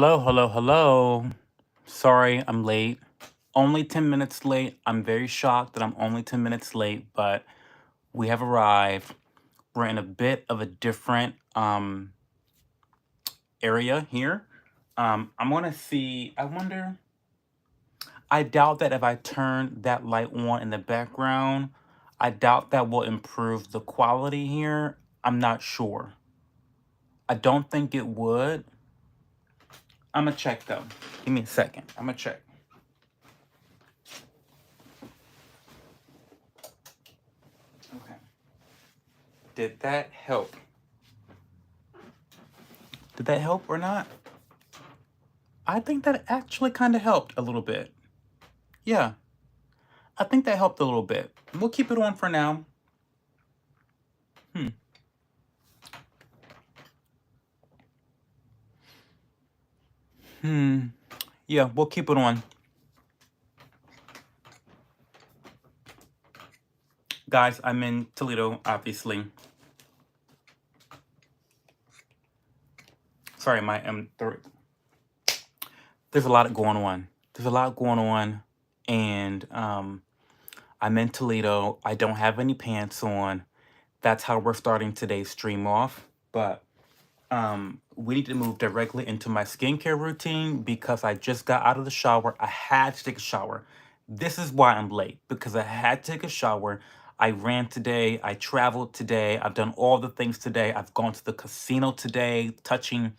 Hello, hello, hello. Sorry, I'm late. Only 10 minutes late. I'm very shocked that I'm only 10 minutes late, but we have arrived. We're in a bit of a different area here. I'm gonna see. I wonder. I doubt that if I turn that light on in the background, I doubt that will improve the quality here. I'm not sure. I don't think it would. I'm gonna check though. Give me a second. I'm gonna check. Okay. Did that help? Did that help or not? I think that actually kind of helped a little bit. Yeah, I think that helped a little bit. We'll keep it on for now. Hmm. Hmm. Yeah, we'll keep it on. Guys, I'm in Toledo, obviously. Sorry, my there's a lot going on. There's a lot going on, and I'm in Toledo. I don't have any pants on. That's how we're starting today's stream off. But we need to move directly into my skincare routine because I just got out of the shower. I had to take a shower. This is why I'm late, because I had to take a shower. I ran today. I traveled today. I've done all the things today. I've gone to the casino today, touching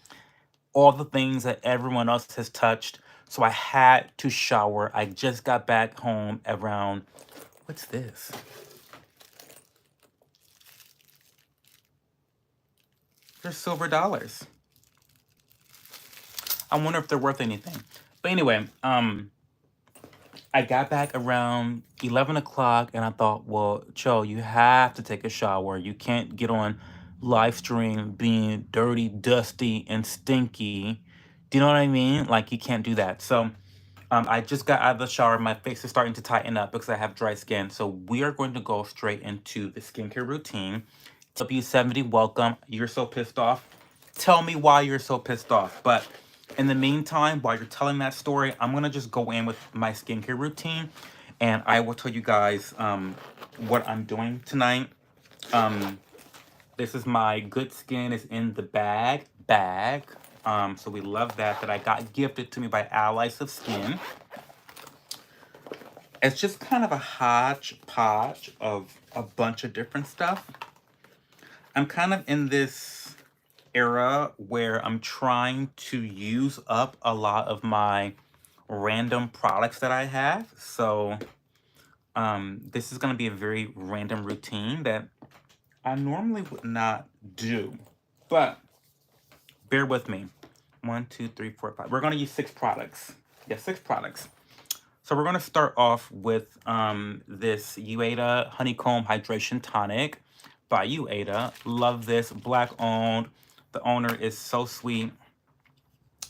all the things that everyone else has touched. So I had to shower. I just got back home around, what's this? They're silver dollars. I wonder if they're worth anything. But anyway, I got back around 11 o'clock and I thought, well, Cho, you have to take a shower. You can't get on live stream being dirty, dusty, and stinky. Do you know what I mean? Like, you can't do that. So, I just got out of the shower. My face is starting to tighten up because I have dry skin. So, we are going to go straight into the skincare routine. W70, welcome. You're so pissed off. Tell me why you're so pissed off. But in the meantime, while you're telling that story, I'm gonna just go in with my skincare routine, and I will tell you guys what I'm doing tonight. Um, this is my Good Skin is in the bag. So we love that I got gifted to me by Allies of Skin. It's just kind of a hodgepodge of a bunch of different stuff. I'm kind of in this era where I'm trying to use up a lot of my random products that I have. So this is going to be a very random routine that I normally would not do. But bear with me. 1, 2, 3, 4, 5. We're going to use 6 products. Yeah, 6 products. So we're going to start off with this Ueda Honeycomb Hydration Tonic by Ueda. Love this. Black owned. The owner is so sweet.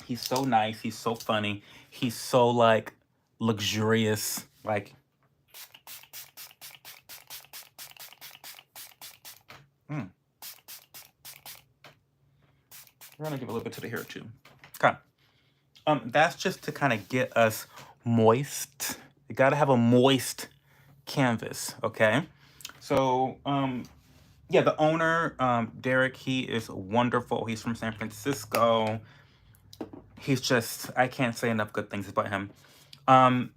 He's so nice. He's so funny. He's so like luxurious. Like, we're gonna give a little bit to the hair too. Okay. That's just to kind of get us moist. You gotta have a moist canvas, okay? So, yeah, the owner, Derek, he is wonderful. He's from San Francisco. He's just, I can't say enough good things about him. I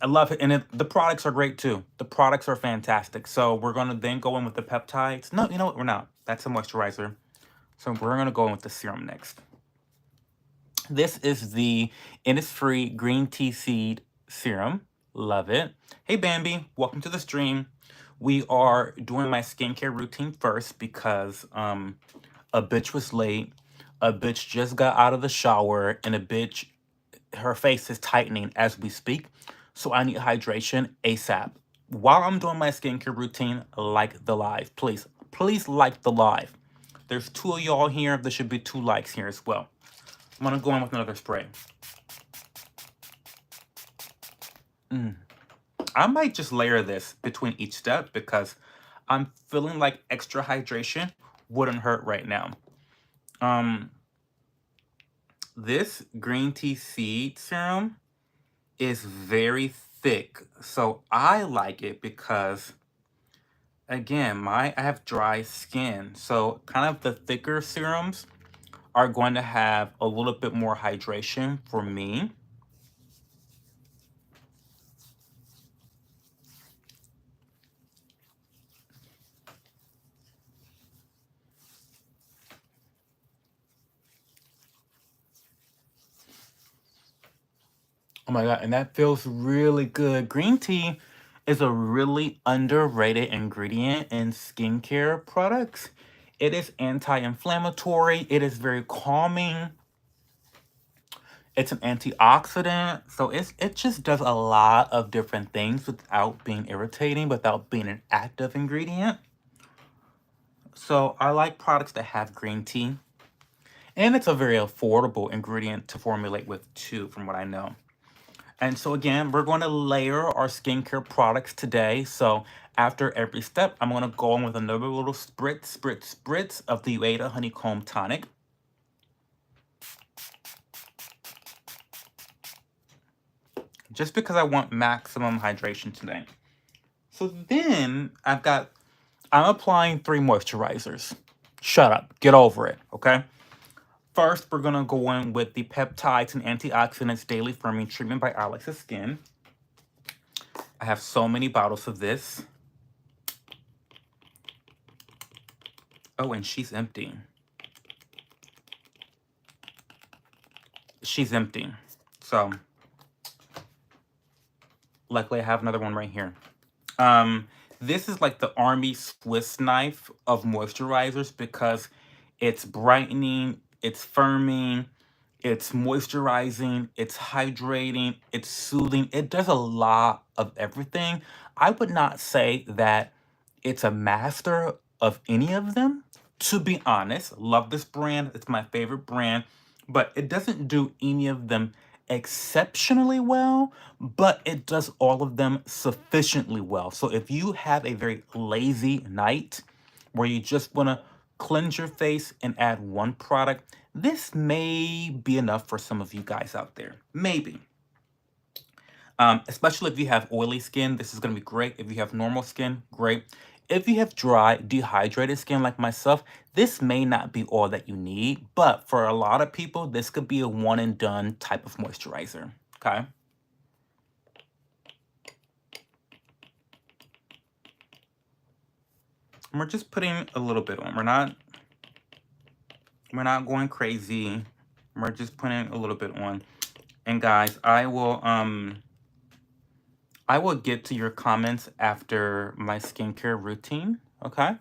love it. And the products are great too. The products are fantastic. So we're going to then go in with the peptides. No, you know what? We're not. That's a moisturizer. So we're going to go in with the serum next. This is the Innisfree Green Tea Seed Serum. Love it. Hey, Bambi. Welcome to the stream. We are doing my skincare routine first because a bitch was late. A bitch just got out of the shower. And a bitch, her face is tightening as we speak. So I need hydration ASAP. While I'm doing my skincare routine, like the live. Please, please like the live. There's 2 of y'all here. There should be 2 likes here as well. I'm gonna go in with another spray. I might just layer this between each step because I'm feeling like extra hydration wouldn't hurt right now. this green tea seed serum is very thick. So I like it because, again, I have dry skin. So kind of the thicker serums are going to have a little bit more hydration for me. Oh my God, and that feels really good. Green tea is a really underrated ingredient in skincare products. It is anti-inflammatory, it is very calming, it's an antioxidant, so it just does a lot of different things without being irritating, without being an active ingredient. So I like products that have green tea, and it's a very affordable ingredient to formulate with too, from what I know. And so again, we're going to layer our skincare products today. So after every step, I'm going to go in with another little spritz of the Ueda Honeycomb Tonic. Just because I want maximum hydration today. So then I'm applying 3 moisturizers. Shut up, get over it, okay? First, we're gonna go in with the Peptides and Antioxidants Daily Firming Treatment by Alex's Skin. I have so many bottles of this. Oh, and she's empty. She's empty. So, luckily I have another one right here. This is like the Army Swiss knife of moisturizers because it's brightening, it's firming, it's moisturizing, it's hydrating, it's soothing. It does a lot of everything. I would not say that it's a master of any of them. To be honest, love this brand. It's my favorite brand, but it doesn't do any of them exceptionally well, but it does all of them sufficiently well. So if you have a very lazy night where you just want to cleanse your face and add one product, this may be enough for some of you guys out there. Maybe. Especially if you have oily skin, this is going to be great. If you have normal skin, great. If you have dry, dehydrated skin like myself, this may not be all that you need, but for a lot of people, this could be a one and done type of moisturizer, okay? And we're just putting a little bit on. We're not going crazy. We're just putting a little bit on. And guys, I will get to your comments after my skincare routine, okay?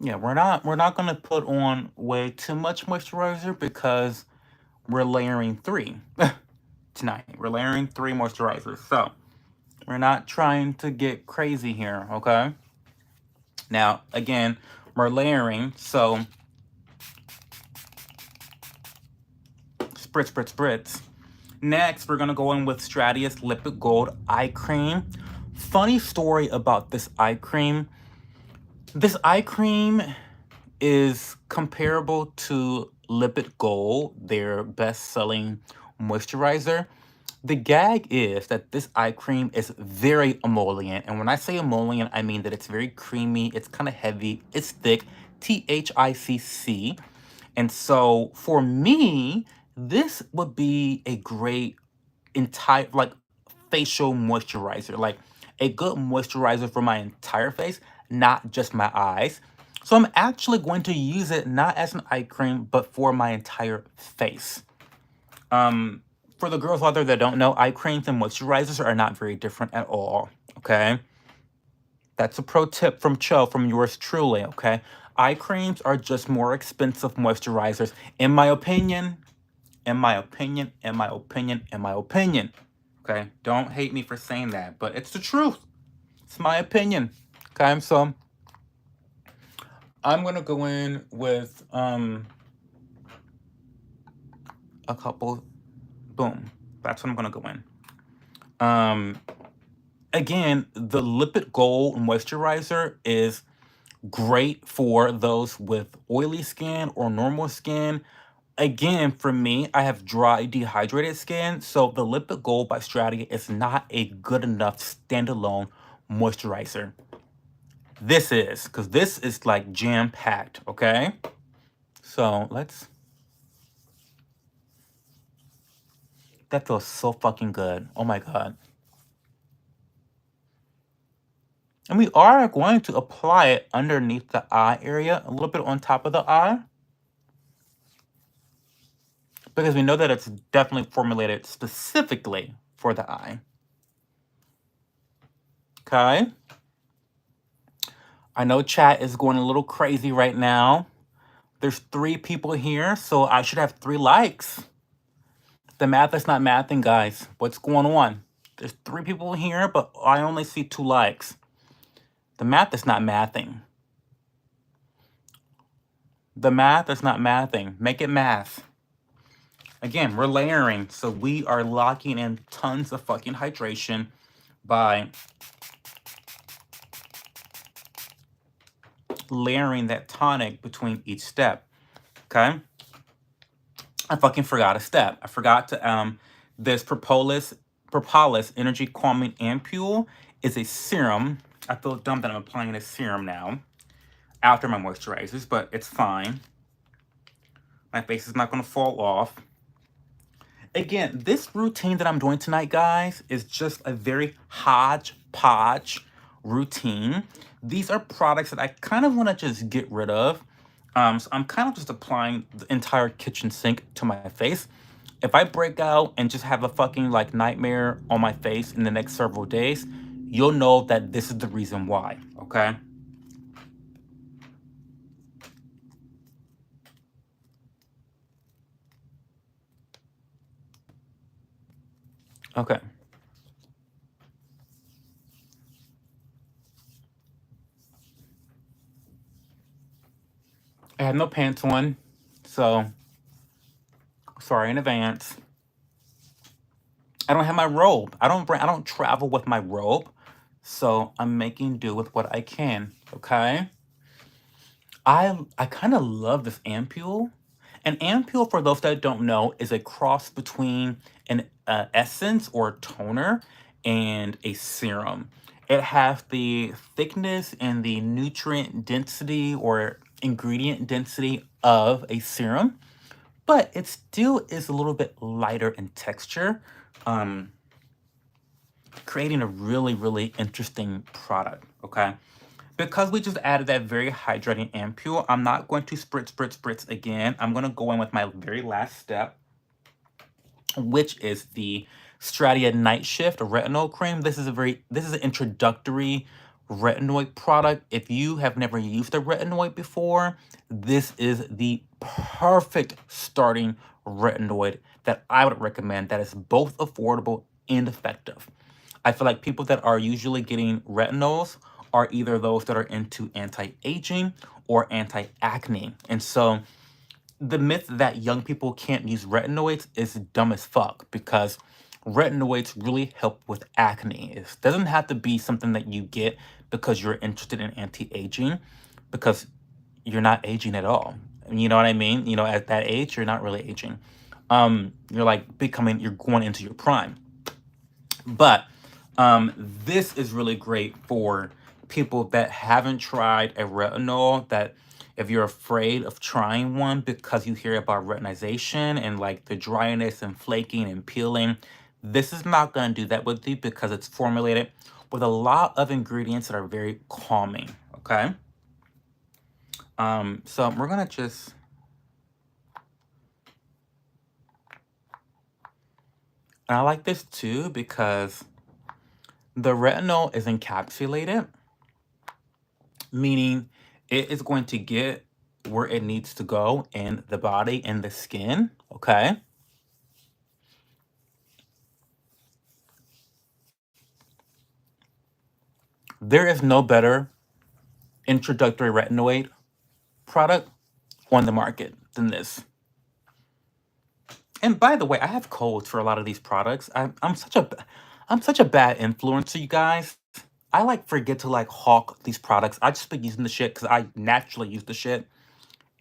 Yeah, we're not gonna put on way too much moisturizer because we're layering 3 tonight. We're layering 3 moisturizers. So we're not trying to get crazy here, okay? Now, again, we're layering, so spritz. Next, we're gonna go in with Stratius Lipid Gold Eye Cream. Funny story about this eye cream. This eye cream is comparable to Lipid Gold, their best-selling moisturizer. The gag is that this eye cream is very emollient. And when I say emollient, I mean that it's very creamy, it's kind of heavy, it's thick, THICC. And so for me, this would be a great entire like facial moisturizer, like a good moisturizer for my entire face, not just my eyes. So I'm actually going to use it not as an eye cream, but for my entire face. For the girls out there that don't know, eye creams and moisturizers are not very different at all, okay? That's a pro tip from Cho, from yours truly, okay? Eye creams are just more expensive moisturizers, in my opinion, in my opinion, in my opinion, in my opinion. Okay, don't hate me for saying that, but it's the truth. It's my opinion. Okay, so I'm gonna go in with a couple. Boom. That's what I'm gonna go in. Again, the Lipid Gold moisturizer is Great for those with oily skin or normal skin. Again, for me, I have dry, dehydrated skin, so the Lipid Gold by Strategy is not a good enough standalone moisturizer. This is, because this is like jam-packed, okay? So that feels so fucking good. Oh my God. And we are going to apply it underneath the eye area, a little bit on top of the eye, because we know that it's definitely formulated specifically for the eye. Okay? I know chat is going a little crazy right now. There's 3 people here, so I should have 3 likes. The math is not mathing, guys. What's going on? There's 3 people here, but I only see 2 likes. The math is not mathing. The math is not mathing. Make it math. Again, we're layering, so we are locking in tons of fucking hydration by layering that tonic between each step. Okay? I fucking forgot a step. I forgot to this propolis energy calming ampule is a serum. I feel dumb that I'm applying a serum now after my moisturizers, but it's fine. My face is not going to fall off. Again, this routine that I'm doing tonight, guys, is just a very hodgepodge routine. These are products that I kind of want to just get rid of. So I'm kind of just applying the entire kitchen sink to my face. If I break out and just have a fucking like nightmare on my face in the next several days, you'll know that this is the reason why, okay? Okay. I have no pants on, so sorry in advance. I don't have my robe. I don't travel with my robe, so I'm making do with what I can, okay? I kind of love this ampule. An ampule, for those that don't know, is a cross between an essence or toner and a serum. It has the thickness and the nutrient density or ingredient density of a serum, but it still is a little bit lighter in texture, creating a really, really interesting product, okay? Because we just added that very hydrating ampule, I'm not going to spritz again. I'm going to go in with my very last step, which is the Stratia Night Shift Retinol Cream. This is an introductory retinoid product. If you have never used a retinoid before, this is the perfect starting retinoid that I would recommend that is both affordable and effective. I feel like people that are usually getting retinols are either those that are into anti-aging or anti-acne. And so the myth that young people can't use retinoids is dumb as fuck, because retinoids really help with acne. It doesn't have to be something that you get because you're interested in anti-aging, because you're not aging at all. You know what I mean? You know, at that age, you're not really aging. You're going into your prime. But this is really great for people that haven't tried a retinol, that if you're afraid of trying one because you hear about retinization and like the dryness and flaking and peeling, this is not going to do that with you because it's formulated with a lot of ingredients that are very calming, okay? So we're going to just... And I like this too because the retinol is encapsulated, meaning it is going to get where it needs to go in the body and the skin, okay? There is no better introductory retinoid product on the market than this. And by the way, I have codes for a lot of these products. I'm such a bad influencer, you guys. I like forget to like hawk these products. I just be using the shit because I naturally use the shit.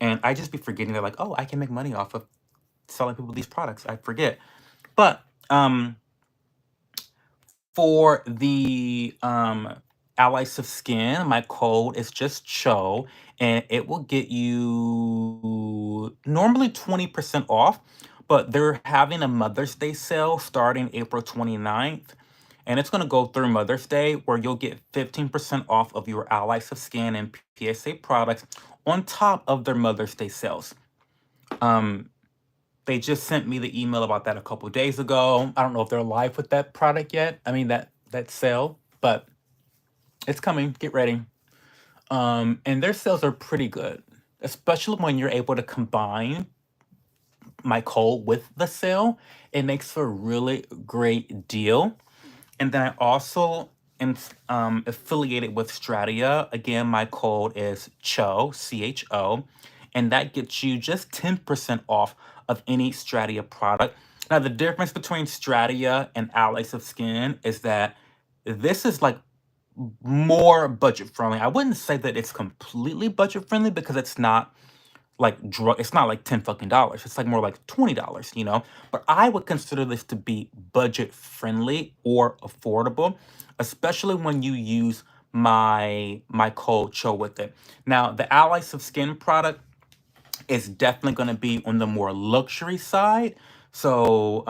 And I just be forgetting that like, oh, I can make money off of selling people these products. I forget. But for the Allies of Skin, my code is just CHO, and it will get you normally 20% off, but they're having a Mother's Day sale starting April 29th. And it's going to go through Mother's Day, where you'll get 15% off of your Allies of Skin and PSA products on top of their Mother's Day sales. They just sent me the email about that a couple days ago. I don't know if they're live with that product yet. I mean that sale, but it's coming. Get ready. And their sales are pretty good, especially when you're able to combine my code with the sale. It makes for a really great deal. And then I also am affiliated with Stratia. Again, my code is CHO, CHO, and that gets you just 10% off of any Stratia product. Now, the difference between Stratia and Allies of Skin is that this is like more budget friendly. I wouldn't say that it's completely budget friendly because it's not like it's not like $10 fucking. It's like more like $20, you know. But I would consider this to be budget friendly or affordable, especially when you use my code CHO with it. Now, the Allies of Skin product is definitely going to be on the more luxury side. So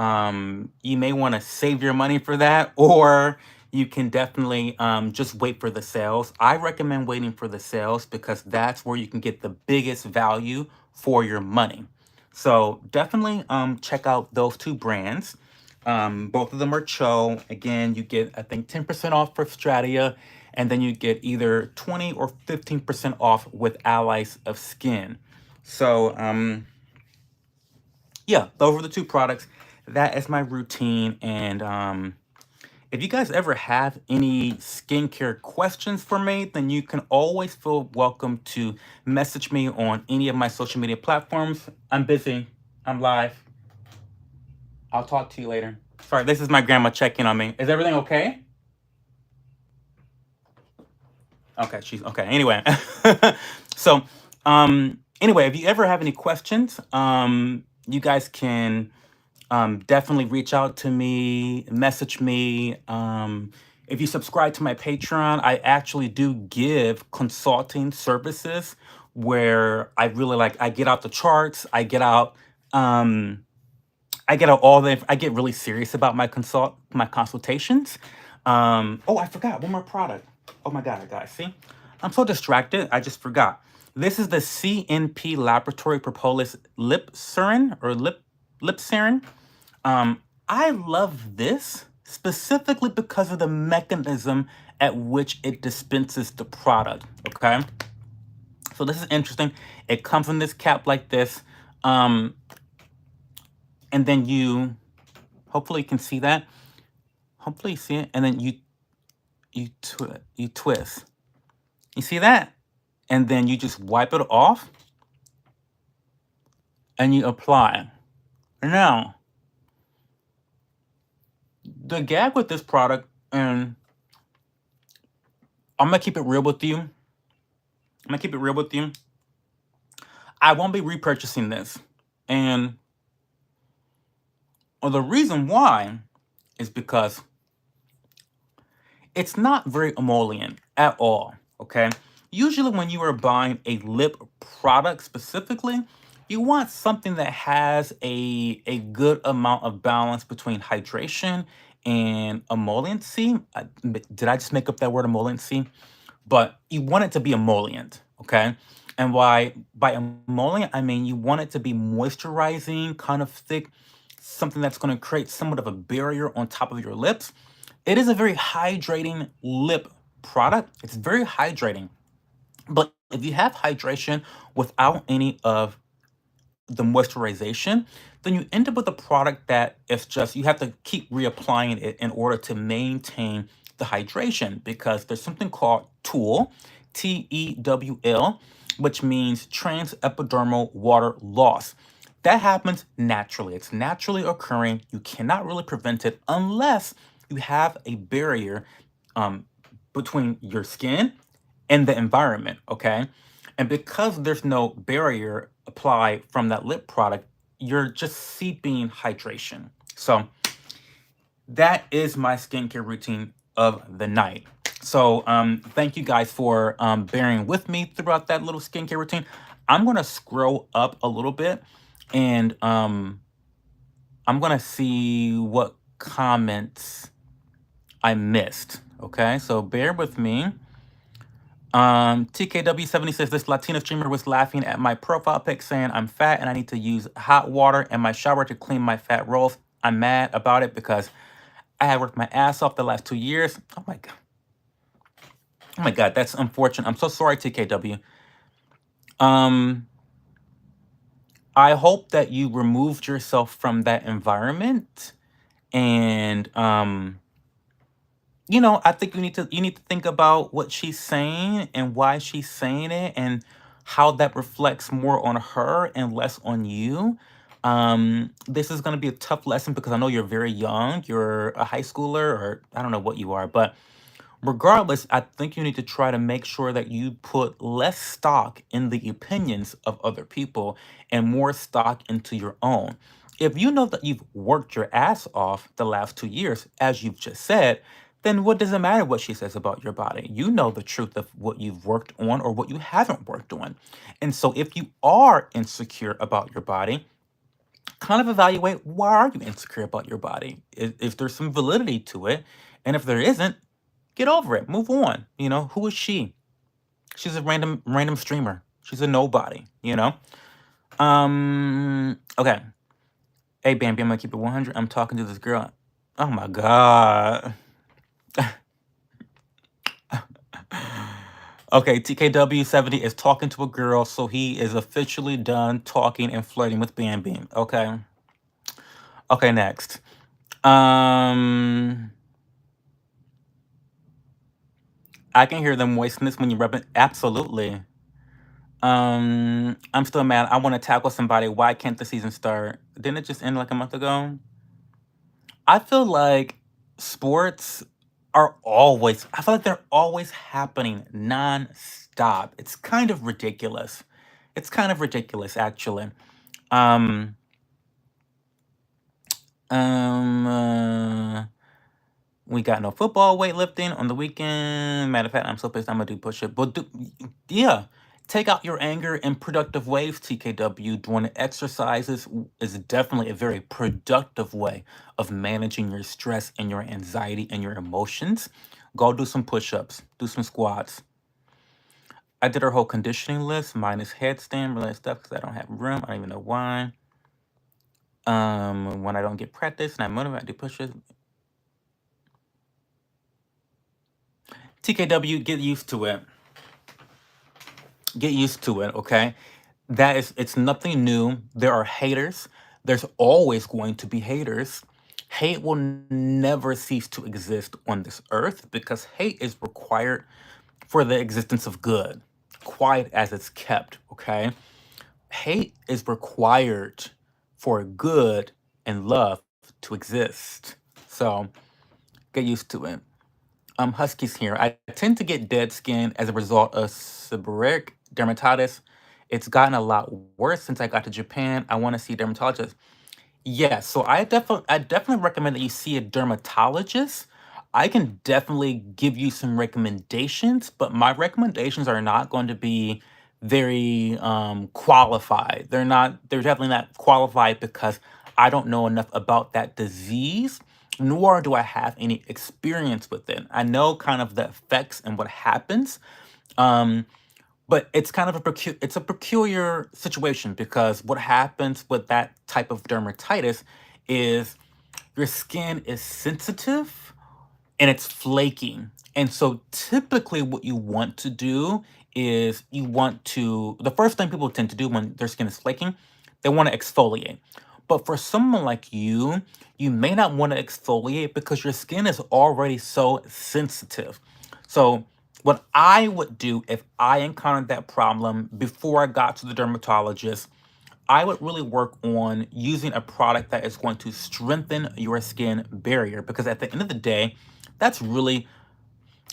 you may want to save your money for that, or you can definitely just wait for the sales. I recommend waiting for the sales because that's where you can get the biggest value for your money. So definitely check out those two brands. Both of them are CHO. Again, you get, I think, 10% off for Stratia, and then you get either 20 or 15% off with Allies of Skin. So, yeah, those are the two products. That is my routine. And if you guys ever have any skincare questions for me, then you can always feel welcome to message me on any of my social media platforms. I'm busy. I'm live. I'll talk to you later. Sorry, this is my grandma checking on me. Is everything okay? Okay, she's okay. Anyway, so anyway, if you ever have any questions, you guys can definitely reach out to me, message me. If you subscribe to my Patreon, I actually do give consulting services where I really like. I get out the charts. I get out all the. I get really serious about my consultations. Oh, I forgot one more product. Oh my god, guys, see, I'm so distracted. I just forgot. This is the CNP Laboratory Propolis Lip Serum or Lip Serum. I love this specifically because of the mechanism at which it dispenses the product. Okay, so this is interesting. It comes in this cap like this, and then you hopefully you can see that. Hopefully you see it, and then you twist. You see that, and then you just wipe it off, and you apply. Now, the gag with this product, and I'm gonna keep it real with you. I won't be repurchasing this. And the reason why is because it's not very emollient at all, okay? Usually when you are buying a lip product specifically, you want something that has a good amount of balance between hydration and emolliency. Did I just make up that word emolliency? But you want it to be emollient, okay? And why by emollient, I mean you want it to be moisturizing, kind of thick, something that's going to create somewhat of a barrier on top of your lips. It is a very hydrating lip product. It's very hydrating. But if you have hydration without any of the moisturization, then you end up with a product that is just, you have to keep reapplying it in order to maintain the hydration, because there's something called TEWL, TEWL, which means transepidermal water loss. That happens naturally. It's naturally occurring. You cannot really prevent it unless you have a barrier between your skin and the environment, okay? And because there's no barrier applied from that lip product, you're just seeping hydration. So that is my skincare routine of the night. So thank you guys for bearing with me throughout that little skincare routine. I'm gonna scroll up a little bit and I'm gonna see what comments I missed. Okay, so bear with me. TKW70 says this Latina streamer was laughing at my profile pic saying I'm fat and I need to use hot water in my shower to clean my fat rolls. I'm mad about it because I have worked my ass off the last 2 years. Oh my god. Oh my god, that's unfortunate. I'm so sorry, TKW. Um, I hope that you removed yourself from that environment. And I think you need to think about what she's saying and why she's saying it and how that reflects more on her and less on you. This is going to be a tough lesson because I know you're very young. You're a high schooler, or I don't know what you are, but regardless, I think you need to try to make sure that you put less stock in the opinions of other people and more stock into your own. If you know that you've worked your ass off the last 2 years, as you've just said, then what does it matter what she says about your body? You know the truth of what you've worked on or what you haven't worked on. And so if you are insecure about your body, kind of evaluate, why are you insecure about your body? If there's some validity to it, and if there isn't, get over it. Move on. Who is she? She's a random streamer. She's a nobody. Okay. Hey Bambi, I'm gonna keep it 100. I'm talking to this girl. Oh my god. Okay, TKW70 is talking to a girl, so he is officially done talking and flirting with Bambi. Okay. Okay, next. I can hear the moistness when you rub it. Absolutely. I'm still mad. I want to tackle somebody. Why can't the season start? Didn't it just end like a month ago? I feel like sports I feel like they're always happening non-stop. It's kind of ridiculous. It's kind of ridiculous, actually. Um, um, we got no football weightlifting on the weekend. Matter of fact, I'm so pissed I'm gonna do push-up. Yeah, take out your anger in productive ways, TKW. Doing exercises is definitely a very productive way of managing your stress and your anxiety and your emotions. Go do some push-ups, do some squats. I did our whole conditioning list, minus headstand, related stuff, because I don't have room. I don't even know why. When I don't get practice and I'm motivated, I do push-ups. TKW, get used to it. Get used to it, okay? It's nothing new. There are haters. There's always going to be haters. Hate will never cease to exist on this earth because hate is required for the existence of good, quiet as it's kept, okay? Hate is required for good and love to exist. So get used to it. Husky's here. I tend to get dead skin as a result of seborrheic dermatitis. It's gotten a lot worse since I got to Japan. I want to see a dermatologist. Yeah, so I definitely recommend that you see a dermatologist. I can definitely give you some recommendations, but my recommendations are not going to be very qualified. They're definitely not qualified because I don't know enough about that disease, nor do I have any experience with it. I know kind of the effects and what happens. Um, but it's kind of it's a peculiar situation because what happens with that type of dermatitis is your skin is sensitive and it's flaking. And so typically what you want to do is the first thing people tend to do when their skin is flaking, they want to exfoliate. But for someone like you may not want to exfoliate because your skin is already so sensitive. So what I would do if I encountered that problem before I got to the dermatologist, I would really work on using a product that is going to strengthen your skin barrier because at the end of the day, that's really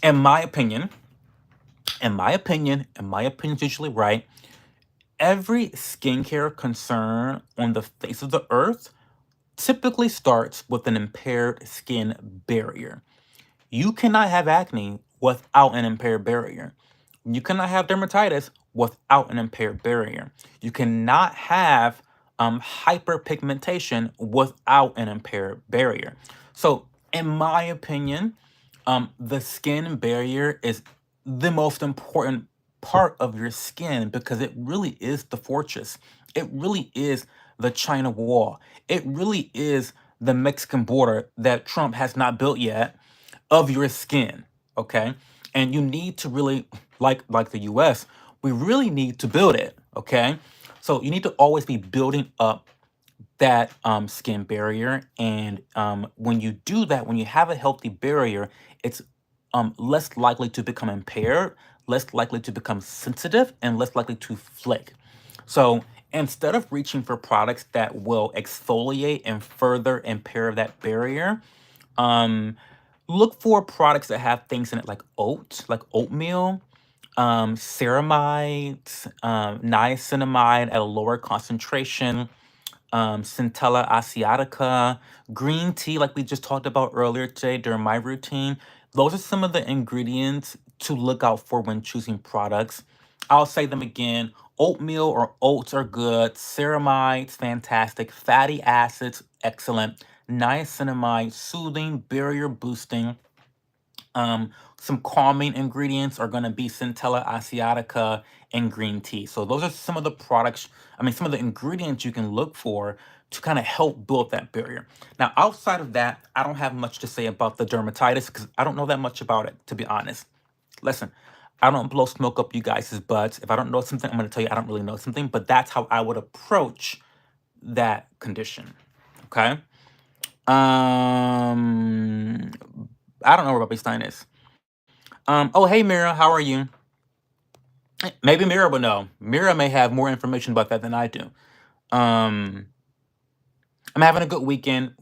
in my opinion, in my opinion is usually right, every skincare concern on the face of the earth typically starts with an impaired skin barrier. You cannot have acne without an impaired barrier. You cannot have dermatitis without an impaired barrier. You cannot have hyperpigmentation without an impaired barrier. So, in my opinion, the skin barrier is the most important part of your skin because it really is the fortress. It really is the China wall. It really is the Mexican border that Trump has not built yet of your skin. Okay. And you need to really, like the US, we really need to build it. Okay. So you need to always be building up that skin barrier. And when you do that, when you have a healthy barrier, it's less likely to become impaired, less likely to become sensitive, and less likely to flake. So instead of reaching for products that will exfoliate and further impair that barrier, um, look for products that have things in it like oats, like oatmeal, ceramide, niacinamide at a lower concentration, Centella asiatica, green tea, like we just talked about earlier today during my routine. Those are some of the ingredients to look out for when choosing products. I'll say them again. Oatmeal or oats are good. Ceramides, fantastic. Fatty acids, excellent. Niacinamide, soothing, barrier boosting. Um, some calming ingredients are going to be Centella asiatica and green tea. So those are some of the products, some of the ingredients you can look for to kind of help build that barrier. Now, outside of that, I don't have much to say about the dermatitis because I don't know that much about it, to be honest. Listen, I don't blow smoke up you guys' butts. If I don't know something, I'm going to tell you I don't really know something, but that's how I would approach that condition. Okay? Um, I don't know where Bobby Stein is. Oh, hey, Mira, how are you? Maybe Mira will know. Mira may have more information about that than I do. Um, I'm having a good weekend.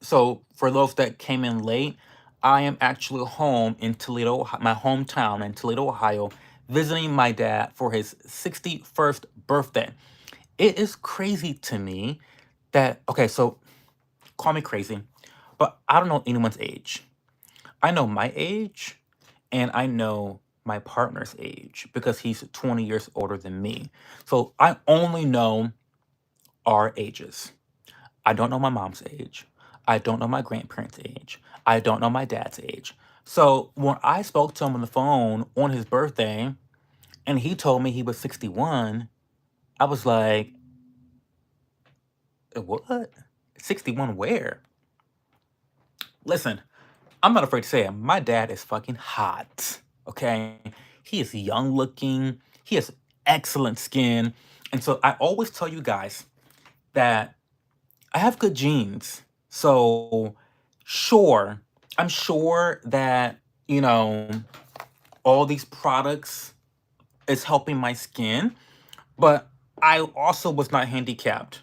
So for those that came in late, I am actually home in Toledo, my hometown in Toledo, Ohio, visiting my dad for his 61st birthday. It is crazy to me that, okay, so call me crazy, but I don't know anyone's age. I know my age and I know my partner's age because he's 20 years older than me. So I only know our ages. I don't know my mom's age. I don't know my grandparents' age. I don't know my dad's age. So when I spoke to him on the phone on his birthday and he told me he was 61, I was like, what? 61 where? Listen, I'm not afraid to say it. My dad is fucking hot. Okay. He is young looking. He has excellent skin. And so I always tell you guys that I have good genes. So sure, I'm sure that, you know, all these products is helping my skin, but I also was not handicapped.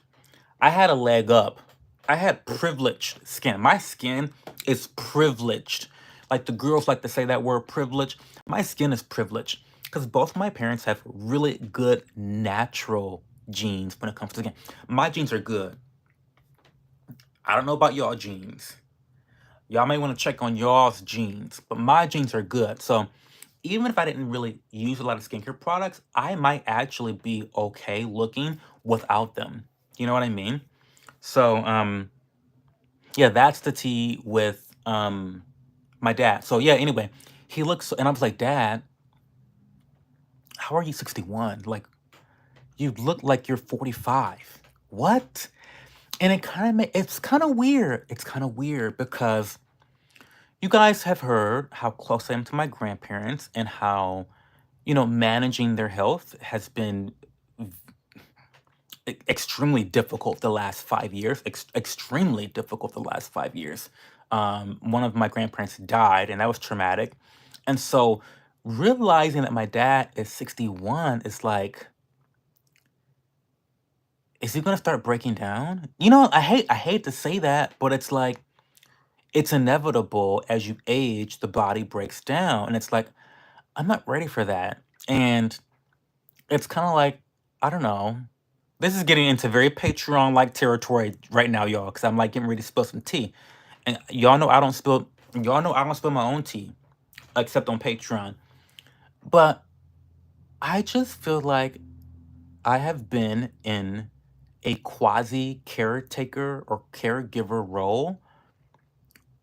I had a leg up. I had privileged skin. My skin is privileged. Like the girls like to say that word privilege. My skin is privileged because both my parents have really good natural genes when it comes to skin. My genes are good. I don't know about y'all genes. Y'all may want to check on y'all's genes, but my genes are good. So even if I didn't really use a lot of skincare products, I might actually be okay looking without them. You know what I mean? So, yeah, that's the tea with my dad. So yeah, anyway, he looks and I was like, Dad, how are you 61? Like you look like you're 45. What? And it's kind of weird. It's kind of weird because you guys have heard how close I am to my grandparents and how, managing their health has been extremely difficult the last 5 years. Extremely difficult the last 5 years. One of my grandparents died, and that was traumatic. And so, realizing that my dad is 61 is like, is he gonna start breaking down? I hate to say that, but it's like it's inevitable as you age, the body breaks down. And it's like, I'm not ready for that. And it's kind of like, I don't know. This is getting into very Patreon like territory right now, y'all, because I'm like getting ready to spill some tea. And y'all know I don't spill my own tea, except on Patreon. But I just feel like I have been in a quasi caretaker or caregiver role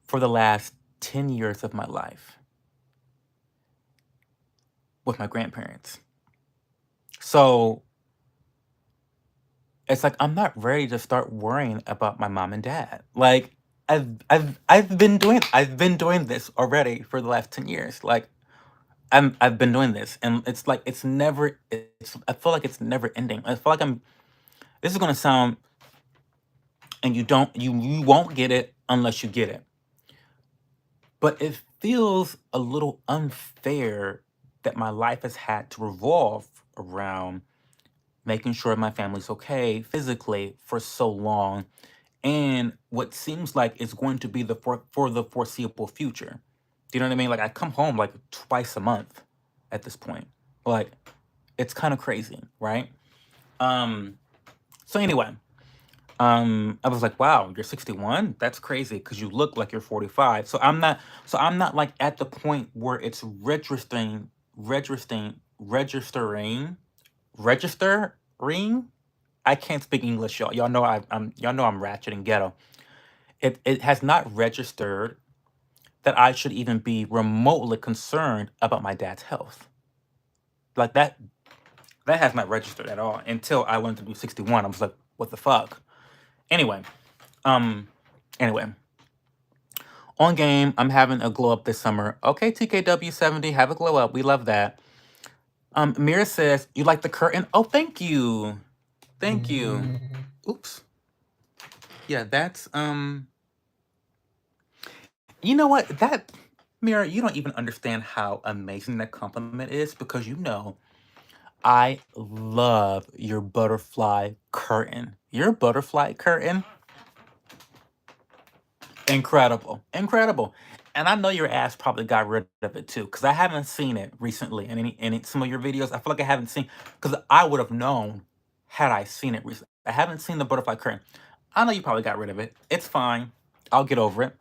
for the last 10 years of my life with my grandparents. So it's like I'm not ready to start worrying about my mom and dad. Like I've been doing this already for the last 10 years. Like I've been doing this, and it's like it's I feel like it's never ending. I feel like this is gonna sound, and you won't get it unless you get it. But it feels a little unfair that my life has had to revolve around making sure my family's okay physically for so long, and what seems like it's going to be for the foreseeable future. Do you know what I mean? Like I come home like twice a month at this point. Like it's kind of crazy, right? Um so anyway, I was like, wow, you're 61? That's crazy because you look like you're 45. So I'm not like at the point where it's registering. I can't speak English, y'all. Y'all know I'm ratchet and ghetto. It has not registered that I should even be remotely concerned about my dad's health. Like that has not registered at all until I went to do 61. I was like, what the fuck? Anyway, um, anyway, on game, I'm having a glow up this summer. Okay, TKW70, have a glow up. We love that. Mira says, you like the curtain? Oh, thank you. Thank you. Oops. Yeah, that's you know what? That Mira, you don't even understand how amazing that compliment is because you know I love your butterfly curtain. Your butterfly curtain, incredible, incredible. And I know your ass probably got rid of it too, because I haven't seen it recently in some of your videos. I feel like I haven't seen, because I would have known had I seen it recently. I haven't seen the butterfly curtain. I know you probably got rid of it. It's fine. I'll get over it.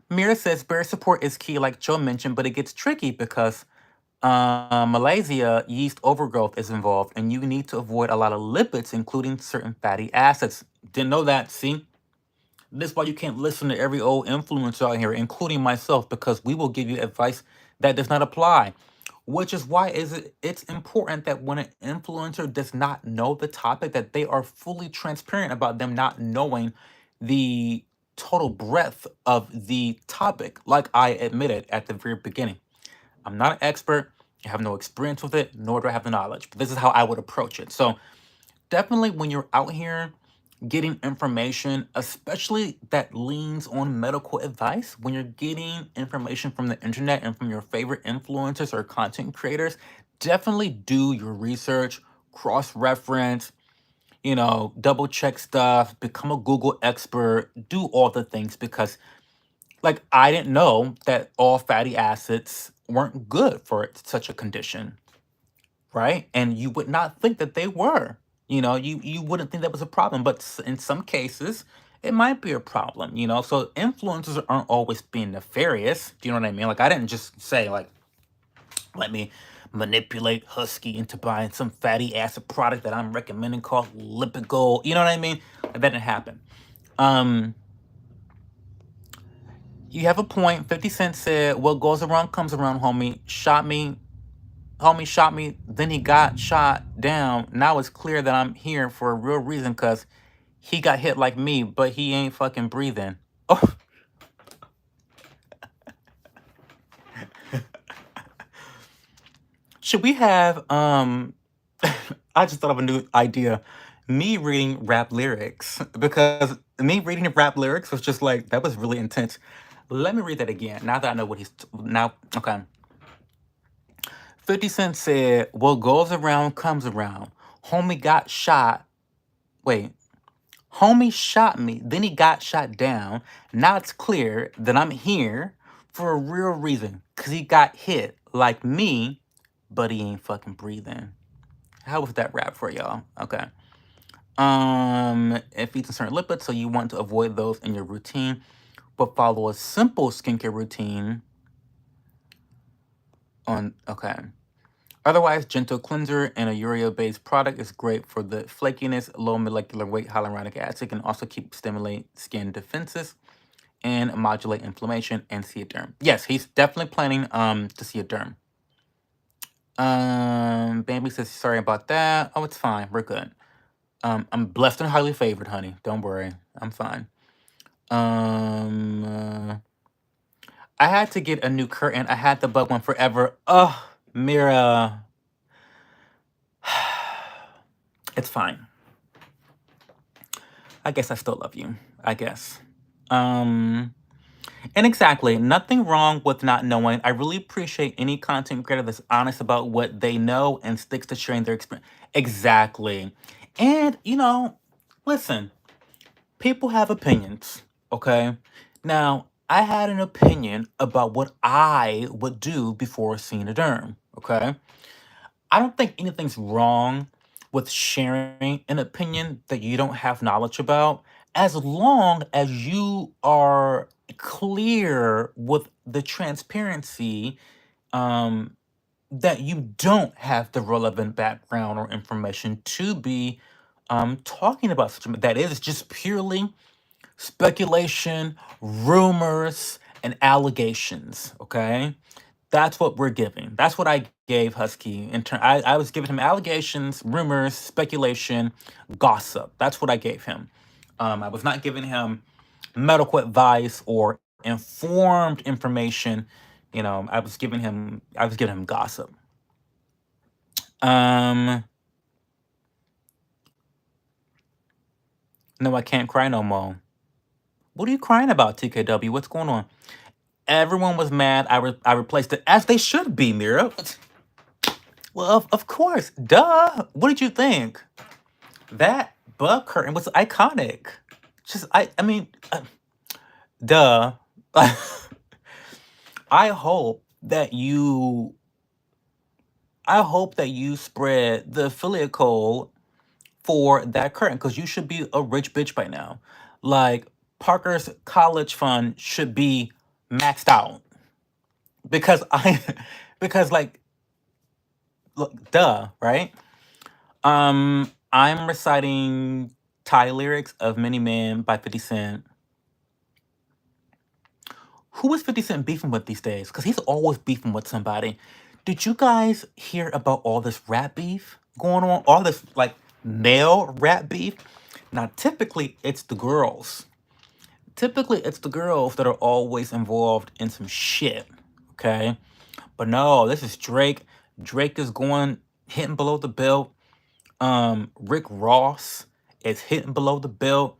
Mira says bear support is key, like Joe mentioned, but it gets tricky because Malaysia yeast overgrowth is involved, and you need to avoid a lot of lipids, including certain fatty acids. Didn't know that. See, this is why you can't listen to every old influencer out here, including myself, because we will give you advice that does not apply. Which is why it's important that when an influencer does not know the topic, that they are fully transparent about them not knowing the total breadth of the topic, like I admitted at the very beginning. I'm not an expert. I have no experience with it, nor do I have the knowledge. But this is how I would approach it. So definitely when you're out here getting information, especially that leans on medical advice, when you're getting information from the internet and from your favorite influencers or content creators, definitely do your research, cross-reference, double check stuff, become a Google expert, do all the things because like I didn't know that all fatty acids weren't good for such a condition, right? And you would not think that they were. You wouldn't think that was a problem, but in some cases, it might be a problem. So influencers aren't always being nefarious. Do you know what I mean? Like I didn't just say like, let me manipulate Husky into buying some fatty acid product that I'm recommending called Lipid Gold. You know what I mean? That didn't happen. You have a point. 50 Cent said, what goes around comes around, homie. Homie shot me, then he got shot down. Now it's clear that I'm here for a real reason because he got hit like me, but he ain't fucking breathing. Oh, should we have, I just thought of a new idea. Me reading rap lyrics, because me reading rap lyrics was just like, that was really intense. Let me read that again, now that I know what okay. 50 Cent said, what goes around comes around. Homie got shot. Wait. Homie shot me, then he got shot down. Now it's clear that I'm here for a real reason. Cause he got hit like me, but he ain't fucking breathing. How was that rap for y'all? Okay. It feeds on certain lipids, so you want to avoid those in your routine, but follow a simple skincare routine okay. Otherwise, gentle cleanser and a urea-based product is great for the flakiness, low molecular weight hyaluronic acid can also stimulate skin defenses and modulate inflammation and see a derm. Yes, he's definitely planning to see a derm. Bambi says sorry about that. Oh, it's fine. We're good. I'm blessed and highly favored, honey. Don't worry. I'm fine. I had to get a new curtain. I had the bug one forever. Ugh, Mira. It's fine. I guess I still love you. I guess. And exactly, nothing wrong with not knowing. I really appreciate any content creator that's honest about what they know and sticks to sharing their experience. Exactly. And, listen, people have opinions, okay? Now, I had an opinion about what I would do before seeing a derm, okay? I don't think anything's wrong with sharing an opinion that you don't have knowledge about, as long as you are clear with the transparency um, that you don't have the relevant background or information to be talking about that is just purely speculation, rumors, and allegations. Okay, that's what we're giving. That's what I gave Husky. I was giving him allegations, rumors, speculation, gossip. That's what I gave him. I was not giving him medical advice or informed information. I was giving him gossip. Um, no, I can't cry no more. What are you crying about, TKW? What's going on? Everyone was mad. I replaced it, as they should be, Mira. Well, of course. Duh. What did you think? That bug curtain was iconic. Just, I mean, duh. I hope that you, I hope that you spread the affiliate code for that curtain because you should be a rich bitch by now. Like, Parker's college fund should be maxed out because because like, look, duh, right? I'm reciting Thai lyrics of Many Men by 50 Cent. Who is 50 Cent beefing with these days? Because he's always beefing with somebody. Did you guys hear about all this rap beef going on? All this, like, male rap beef? Now, typically, it's the girls. Typically, it's the girls that are always involved in some shit, okay? But no, this is Drake. Drake is hitting below the belt. Rick Ross is hitting below the belt.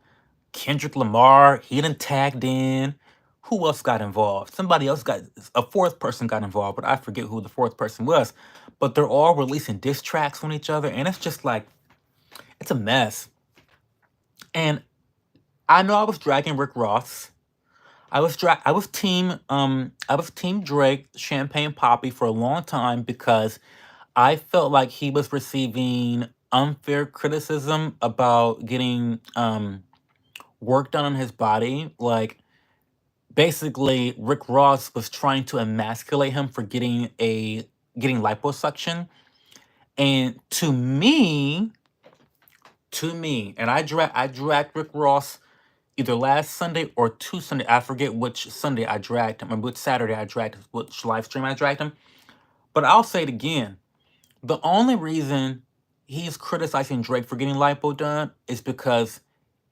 Kendrick Lamar, he done tagged in. Who else got involved? A fourth person got involved, but I forget who the fourth person was. But they're all releasing diss tracks on each other, and it's just like, it's a mess. And I know I was dragging Rick Ross. I was team Drake, Champagne Poppy for a long time because I felt like he was receiving unfair criticism about getting work done on his body. Like, basically, Rick Ross was trying to emasculate him for getting liposuction. And to me, and I dragged Rick Ross either last Sunday or two Sunday. I forget which Sunday I dragged him, or which Saturday I dragged him, which live stream I dragged him. But I'll say it again. The only reason he's criticizing Drake for getting lipo done is because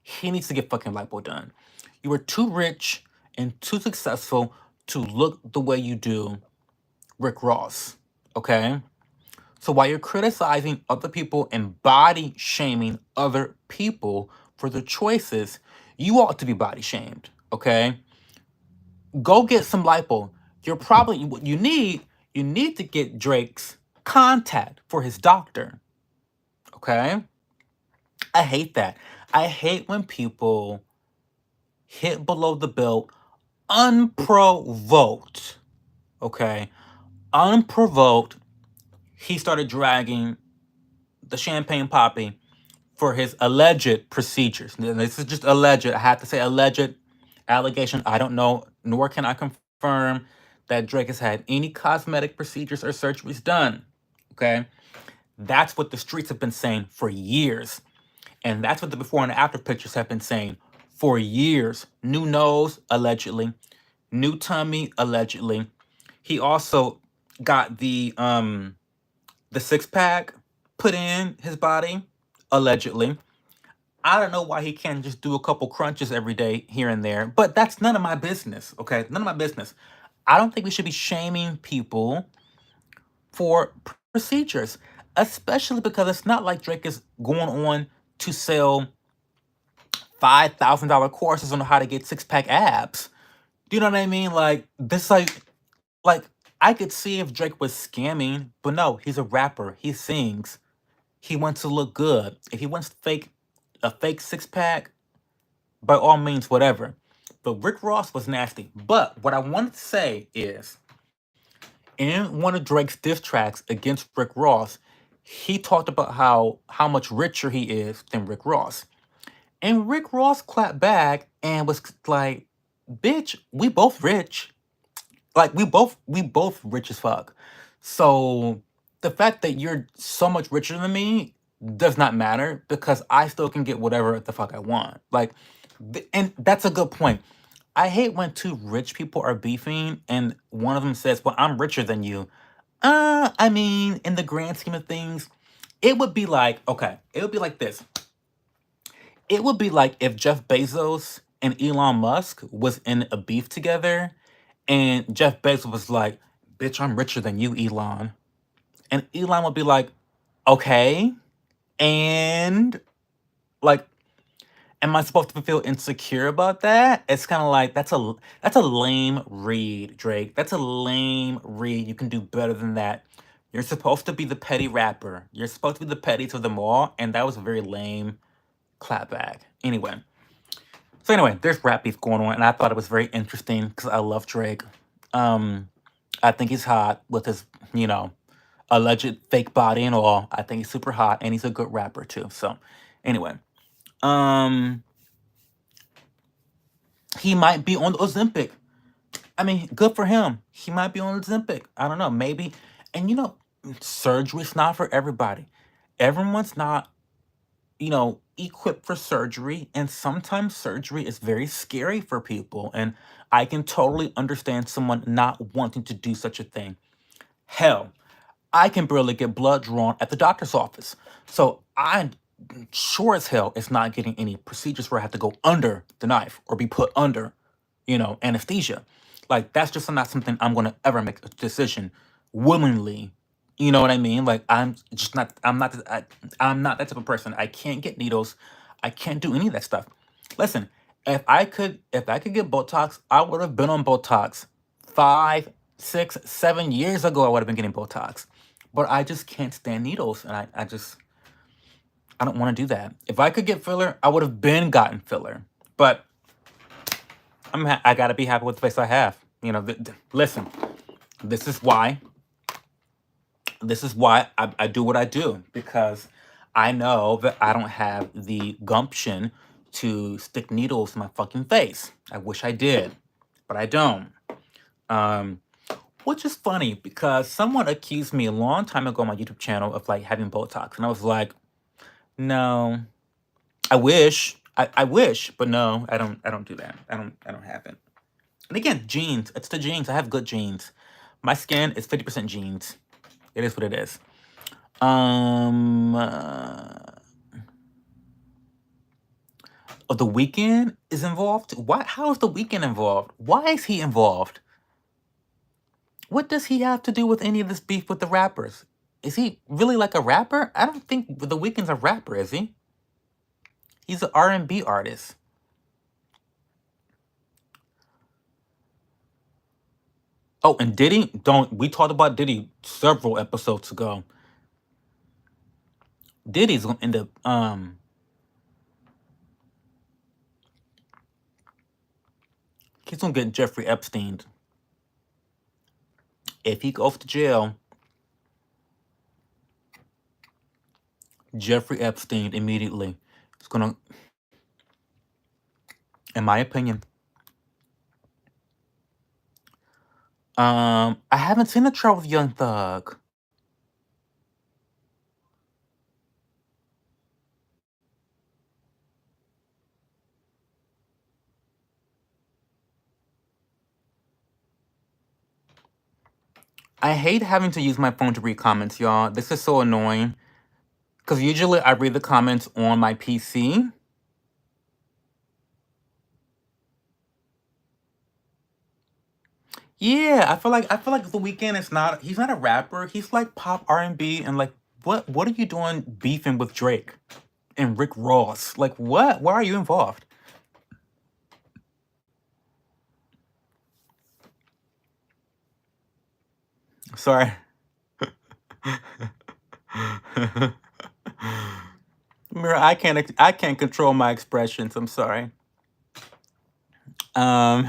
he needs to get fucking lipo done. You are too rich and too successful to look the way you do, Rick Ross. Okay? So while you're criticizing other people and body shaming other people for their choices, you ought to be body shamed. Okay? Go get some lipo. What you need to get Drake's contact for his doctor. Okay? I hate that. I hate when people hit below the belt unprovoked. Okay? Unprovoked, he started dragging the champagne poppy for his alleged procedures. Now, this is just alleged. I have to say alleged allegation. I don't know, nor can I confirm that Drake has had any cosmetic procedures or surgeries done. Okay? That's what the streets have been saying for years. And that's what the before and after pictures have been saying for years. New nose, allegedly. New tummy, allegedly. He also got the six pack put in his body, allegedly. I don't know why he can't just do a couple crunches every day here and there, but that's none of my business, okay? None of my business. I don't think we should be shaming people for procedures, especially because it's not like Drake is going on to sell $5,000 courses on how to get six pack abs. Do you know what I mean? Like this, like I could see if Drake was scamming, but no, he's a rapper. He sings. He wants to look good. If he wants a fake six pack, by all means, whatever. But Rick Ross was nasty. But what I wanted to say is, in one of Drake's diss tracks against Rick Ross, he talked about how much richer he is than Rick Ross. And Rick Ross clapped back and was like, "Bitch, we both rich. Like we both rich as fuck. So the fact that you're so much richer than me does not matter because I still can get whatever the fuck I want." Like, and that's a good point. I hate when two rich people are beefing and one of them says, "Well, I'm richer than you." I mean, in the grand scheme of things, it would be like, okay, it would be like this. It would be like if Jeff Bezos and Elon Musk was in a beef together and Jeff Bezos was like, "Bitch, I'm richer than you, Elon." And Elon would be like, "Okay." And like, am I supposed to feel insecure about that? It's kind of like that's a lame read, Drake. That's a lame read. You can do better than that. You're supposed to be the petty rapper. You're supposed to be the petty to them all, and that was a very lame clapback. Anyway, there's rap beef going on, and I thought it was very interesting because I love Drake. I think he's hot with his, you know, alleged fake body and all. I think he's super hot, and he's a good rapper too. So, anyway, um, he might be on the Ozempic. I mean, good for him. He might be on Ozempic. I don't know, maybe. And surgery's not for everybody. Everyone's not, equipped for surgery, and sometimes surgery is very scary for people. And I can totally understand someone not wanting to do such a thing. Hell, I can barely get blood drawn at the doctor's office. So I'm sure as hell it's not getting any procedures where I have to go under the knife or be put under, anesthesia. Like that's just not something I'm gonna ever make a decision willingly. You know what I mean? Like I'm not that type of person. I can't get needles. I can't do any of that stuff. Listen, if I could get Botox, I would have been on Botox 5, 6, 7 years ago. I would have been getting Botox. But I just can't stand needles, and I don't want to do that. If I could get filler, I would have been gotten filler. But I gotta be happy with the face I have. Listen, this is why. This is why I do what I do, because I know that I don't have the gumption to stick needles in my fucking face. I wish I did, but I don't. Um, which is funny because someone accused me a long time ago on my YouTube channel of like having Botox, and I was like, no, I wish, I wish, but no, I don't do that. I don't have it. And again, genes. It's the genes. I have good genes. My skin is 50% genes. It is what it is. The Weeknd is involved. Why? How is the Weeknd involved? Why is he involved? What does he have to do with any of this beef with the rappers? Is he really like a rapper? I don't think the Weeknd's a rapper, is he? He's an R&B artist. Oh, and Diddy, we talked about Diddy several episodes ago. Diddy's gonna end up He's gonna get Jeffrey Epstein. If he goes to jail, Jeffrey Epstein immediately is gonna, in my opinion. I haven't seen the trial with Young Thug. I hate having to use my phone to read comments, y'all. This is so annoying. Because usually I read the comments on my PC. Yeah, I feel like The Weeknd is not, he's not a rapper. He's like pop R&B and like what are you doing beefing with Drake and Rick Ross? Like what? Why are you involved? Sorry. Mirror, I can't control my expressions. I'm sorry. Um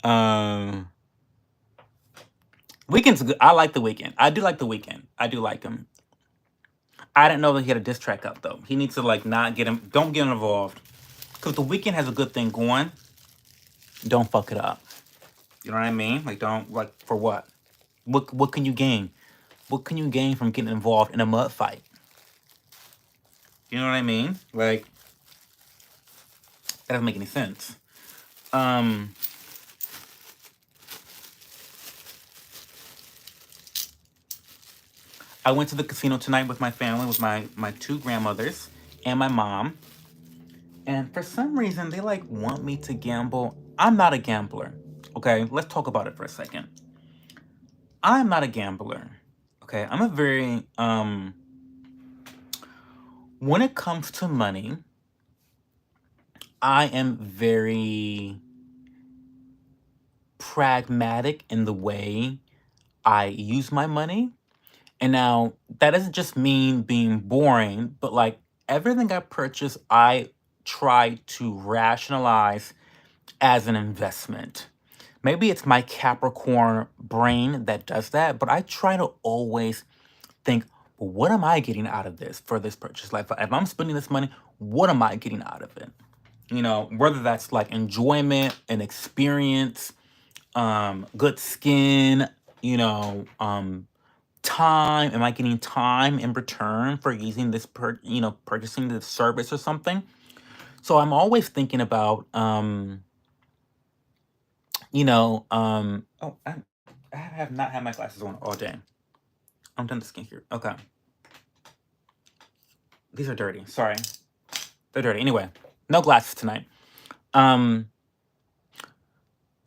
um Weeknd's good. I like The Weeknd. I do like The Weeknd. I do like him. I didn't know that he had a diss track out though. He needs to like not get him. Don't get him involved. Because The Weeknd has a good thing going. Don't fuck it up. You know what I mean? Like don't like for what? What can you gain? What can you gain from getting involved in a mud fight? You know what I mean? Like that doesn't make any sense. Um, I went to the casino tonight with my family, with my two grandmothers and my mom. And for some reason, they like want me to gamble. I'm not a gambler. Okay, let's talk about it for a second. I'm not a gambler. Okay, I'm a very when it comes to money, I am very pragmatic in the way I use my money. And now that doesn't just mean being boring, but like everything I purchase, I try to rationalize as an investment. Maybe it's my Capricorn brain that does that, but I try to always think, well, what am I getting out of this for this purchase? Like, if I'm spending this money, what am I getting out of it? You know, whether that's like enjoyment, an experience, good skin, you know, time. Am I getting time in return for using this purchasing this service or something? So I'm always thinking about oh, I have not had my glasses on all day. I'm done the skincare. Okay. These are dirty. Sorry. They're dirty. Anyway, no glasses tonight. Um,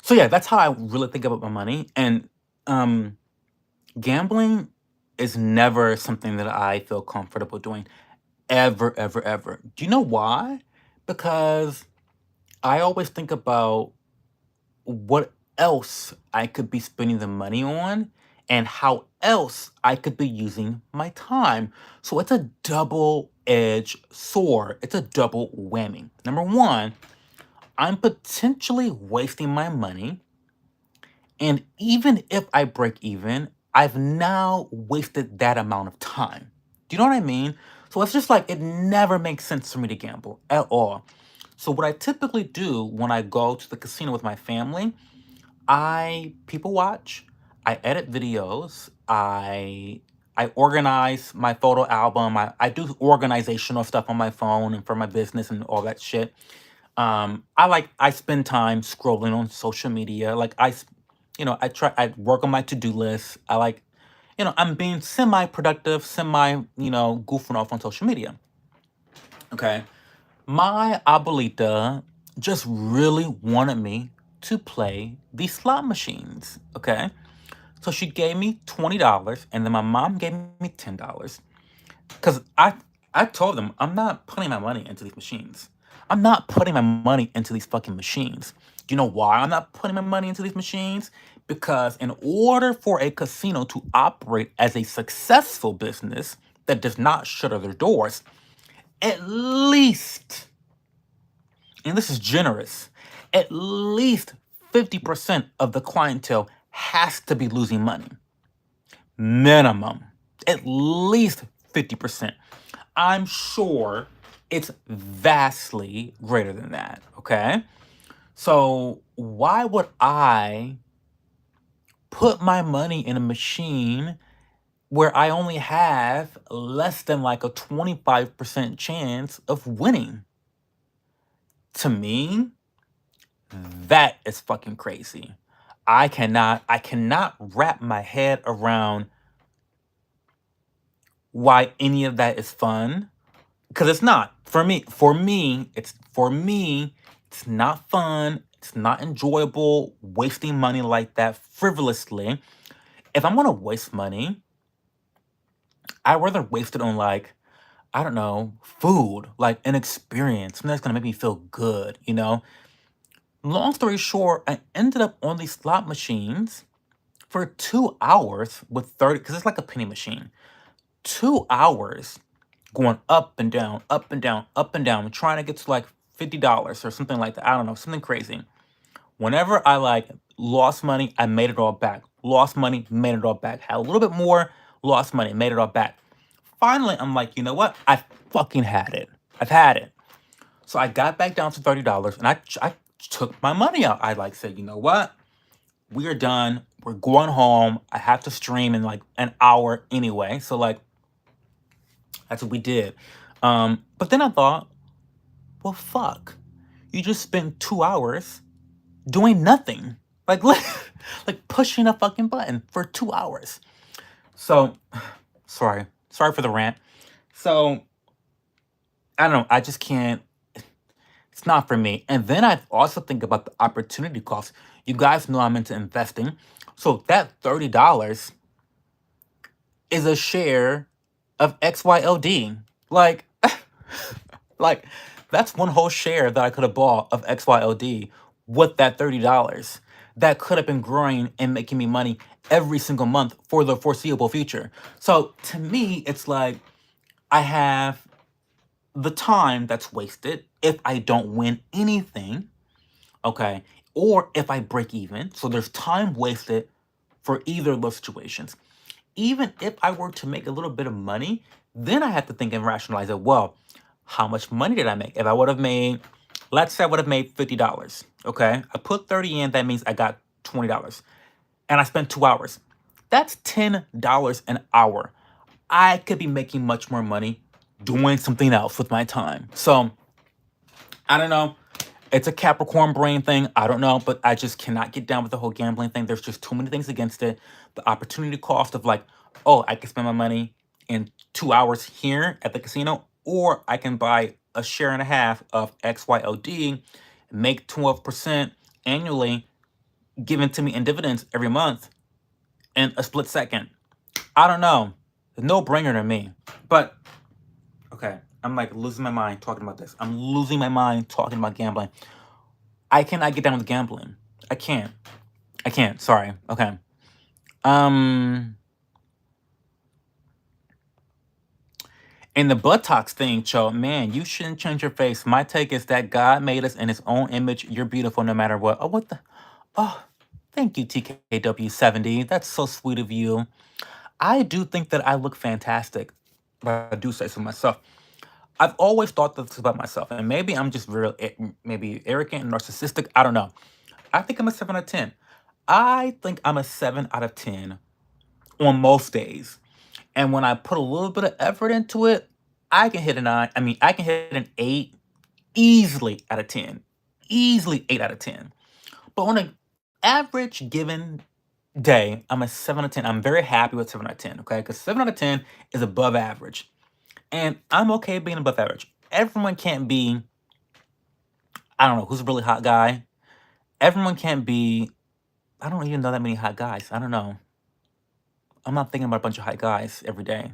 so yeah, that's how I really think about my money. And um gambling is never something that I feel comfortable doing. Ever, ever, ever. Do you know why? Because I always think about what else I could be spending the money on and how else I could be using my time. So it's a double-edged sword. It's a double whammy. Number one, I'm potentially wasting my money. And even if I break even, I've now wasted that amount of time. Do you know what I mean? So it's just like it never makes sense for me to gamble at all. So what I typically do when I go to the casino with my family, I people watch, I edit videos, I organize my photo album, I do organizational stuff on my phone and for my business and all that shit. I spend time scrolling on social media. Like I work on my to-do list. I'm being semi-productive, goofing off on social media. Okay. My abuelita just really wanted me to play these slot machines. Okay. So she gave me $20 and then my mom gave me $10. Because I told them I'm not putting my money into these machines. I'm not putting my money into these fucking machines. Do you know why I'm not putting my money into these machines? Because in order for a casino to operate as a successful business that does not shutter their doors, at least and this is generous, at least 50% of the clientele has to be losing money. Minimum. At least 50%. I'm sure it's vastly greater than that, okay? So why would I put my money in a machine where I only have less than like a 25% chance of winning? To me, that is fucking crazy. I cannot wrap my head around why any of that is fun, because it's not. It's not fun. It's not enjoyable wasting money like that frivolously. If I'm gonna waste money, I'd rather waste it on, like, I don't know, food, like an experience, something that's gonna make me feel good, you know? Long story short, I ended up on these slot machines for 2 hours with 30, because it's like a penny machine. 2 hours going up and down, up and down, up and down, trying to get to like $50 or something like that. I don't know, something crazy. Whenever I like lost money, I made it all back. Lost money, made it all back. Had a little bit more, lost money, made it all back. Finally, I'm like, you know what? I fucking had it. I've had it. So I got back down to $30 and I took my money out. I like said, you know what? We are done. We're going home. I have to stream in like an hour anyway. So like that's what we did. But then I thought, well, fuck. You just spent 2 hours doing nothing. Like, like pushing a fucking button for 2 hours. So, sorry for the rant. So, I don't know. I just can't. It's not for me. And then I also think about the opportunity cost. You guys know I'm into investing. So that $30 is a share of XYLD. Like, like that's one whole share that I could have bought of XYLD with that $30. That could have been growing and making me money every single month for the foreseeable future. So to me, it's like I have the time that's wasted if I don't win anything, okay? Or if I break even. So there's time wasted for either of those situations. Even if I were to make a little bit of money, then I have to think and rationalize it. Well, how much money did I make? If I would have made, let's say I would have made $50, okay? I put 30 in, that means I got $20. And I spent 2 hours. That's $10 an hour. I could be making much more money doing something else with my time. So, I don't know. It's a Capricorn brain thing. I don't know, but I just cannot get down with the whole gambling thing. There's just too many things against it. The opportunity cost of like, oh, I can spend my money in 2 hours here at the casino, or I can buy a share and a half of XYOD, make 12% annually given to me in dividends every month in a split second. I don't know. No brainer to me. But okay, I'm like losing my mind talking about this. I'm losing my mind talking about gambling. I cannot get down with gambling. I can't. I can't. Sorry. Okay. And the buttocks thing, Cho, man, you shouldn't change your face. My take is that God made us in his own image. You're beautiful no matter what. Oh, what the? Oh, thank you, TKW70. That's so sweet of you. I do think that I look fantastic. But I do say so myself. I've always thought this about myself, and maybe I'm just maybe arrogant and narcissistic. I don't know. I think I'm a 7 out of 10. I think I'm a 7 out of 10 on most days. And when I put a little bit of effort into it, I can hit a 9. I mean, I can hit an 8 easily out of 10. Easily 8 out of 10. But on an average given day, I'm a 7 out of 10. I'm very happy with 7 out of 10, okay? Because 7 out of 10 is above average. And I'm okay being above average. Everyone can't be, I don't know, who's a really hot guy? Everyone can't be, I don't even know that many hot guys. I don't know. I'm not thinking about a bunch of hot guys every day.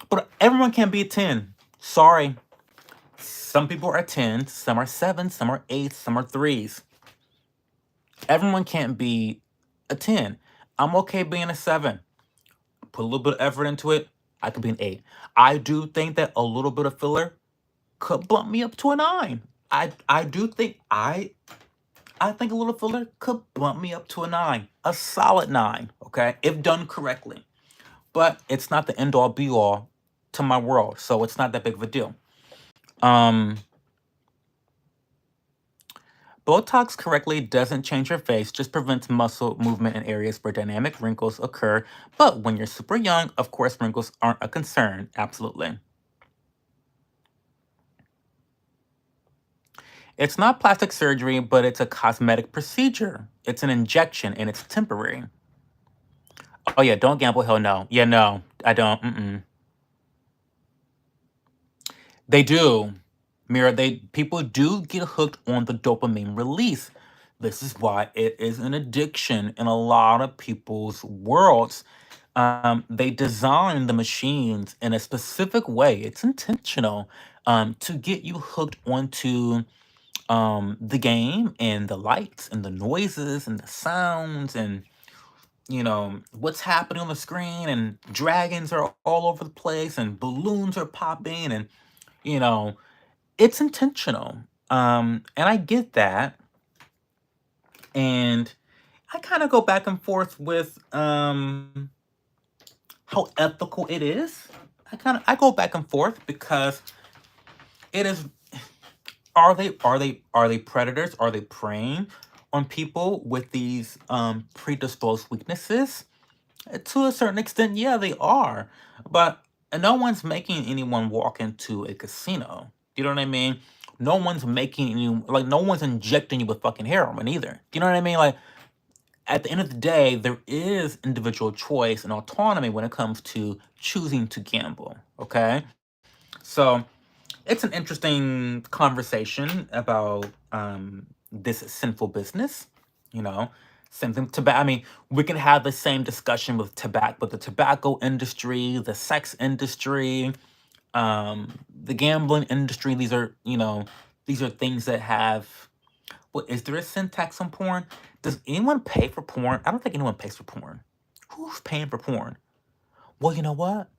But everyone can't be a 10. Sorry. Some people are 10s, some are 7s, some are 8s, some are 3s. Everyone can't be a 10. I'm okay being a 7. Put a little bit of effort into it, I could be an 8. I do think that a little bit of filler could bump me up to a 9. I do think I think a little filler could bump me up to a 9, a solid 9, okay, if done correctly. But it's not the end all be all to my world, so it's not that big of a deal. Um, Botox correctly doesn't change your face, just prevents muscle movement in areas where dynamic wrinkles occur. But when you're super young, of course, wrinkles aren't a concern. Absolutely. It's not plastic surgery, but it's a cosmetic procedure. It's an injection and it's temporary. Oh, yeah, don't gamble. Hell no. Yeah, no, I don't. Mm-mm. They do. Mira, people do get hooked on the dopamine release. This is why it is an addiction in a lot of people's worlds. They design the machines in a specific way. It's intentional to get you hooked onto the game and the lights and the noises and the sounds and what's happening on the screen, and dragons are all over the place and balloons are popping, and you know it's intentional. And I get that. And I kind of go back and forth with how ethical it is. I go back and forth because it is, are they predators? Are they preying on people with these predisposed weaknesses? To a certain extent, yeah, they are. But no one's making anyone walk into a casino. You know what I mean? No one's making you, like, no one's injecting you with fucking heroin either. Do you know what I mean? Like, at the end of the day, there is individual choice and autonomy when it comes to choosing to gamble. Okay? So it's an interesting conversation about this sinful business. You know, same thing. Tobacco. I mean, we can have the same discussion with tobacco, but the tobacco industry, the sex industry, the gambling industry. These are things that have. Well, is there a sin tax on porn? Does anyone pay for porn? I don't think anyone pays for porn. Who's paying for porn? Well, you know what?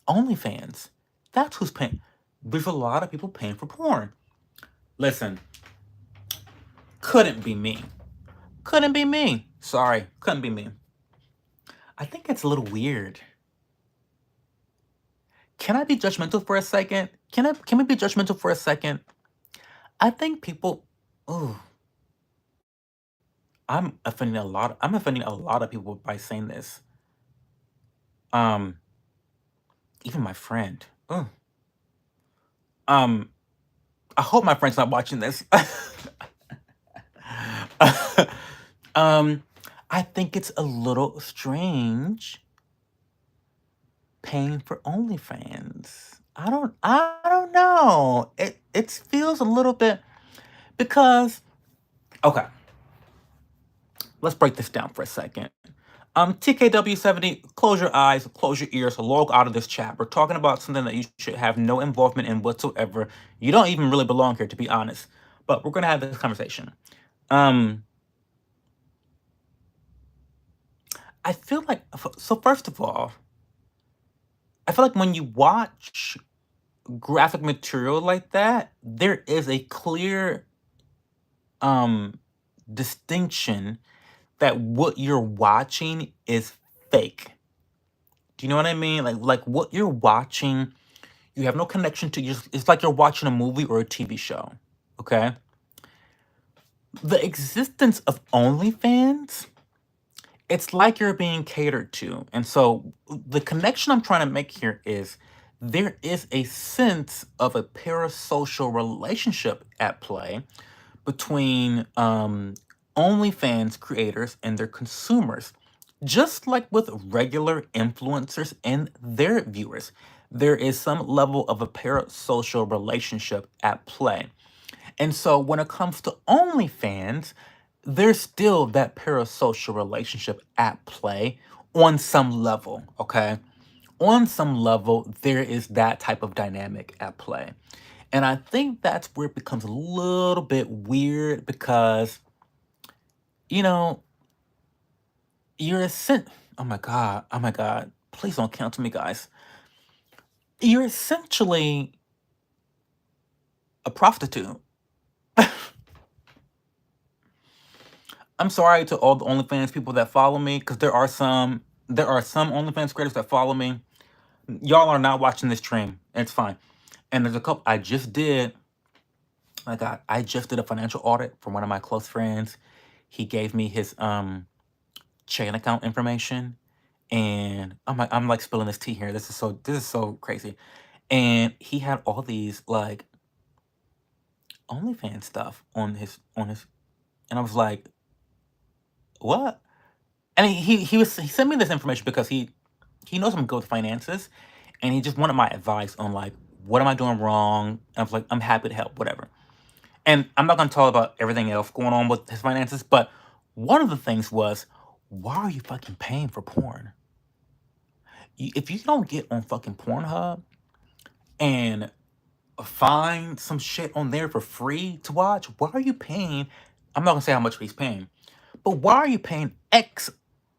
OnlyFans. That's who's paying. There's a lot of people paying for porn. Listen, couldn't be me. Couldn't be me. Sorry, couldn't be me. I think it's a little weird. Can I be judgmental for a second? Can we be judgmental for a second? I think people. Ooh, I'm offending a lot of people by saying this. Um, Even my friend. Ooh. Um, I hope my friend's not watching this. um, I think it's a little strange paying for OnlyFans. I don't know. It feels a little bit, because okay, let's break this down for a second. TKW70, close your eyes, close your ears, log out of this chat. We're talking about something that you should have no involvement in whatsoever. You don't even really belong here, to be honest. But we're gonna have this conversation. I feel like, so first of all, I feel like when you watch graphic material like that, there is a clear distinction that what you're watching is fake. Do you know what I mean? Like what you're watching, you have no connection to. It's like you're watching a movie or a TV show. Okay. The existence of OnlyFans, it's like you're being catered to. And so the connection I'm trying to make here is there is a sense of a parasocial relationship at play between OnlyFans creators and their consumers. Just like with regular influencers and their viewers, there is some level of a parasocial relationship at play. And so when it comes to OnlyFans, there's still that parasocial relationship at play on some level, okay? On some level, there is that type of dynamic at play. And I think that's where it becomes a little bit weird because, you know, you're oh my God, please don't cancel me, guys. You're essentially a prostitute. I'm sorry to all the OnlyFans people that follow me, because there are some OnlyFans creators that follow me. Y'all are not watching this stream. It's fine. And there's a couple I just did. My God, I just did a financial audit for one of my close friends. He gave me his chain account information, and I'm like spilling this tea here. This is so crazy. And he had all these like OnlyFans stuff on his, and I was like, what? And he sent me this information because he knows I'm good with finances, and he just wanted my advice on like what am I doing wrong. And I was like, I'm happy to help, whatever. And I'm not gonna talk about everything else going on with his finances, but one of the things was, why are you fucking paying for porn? If you don't get on fucking Pornhub and find some shit on there for free to watch, why are you paying? I'm not gonna say how much he's paying, but why are you paying X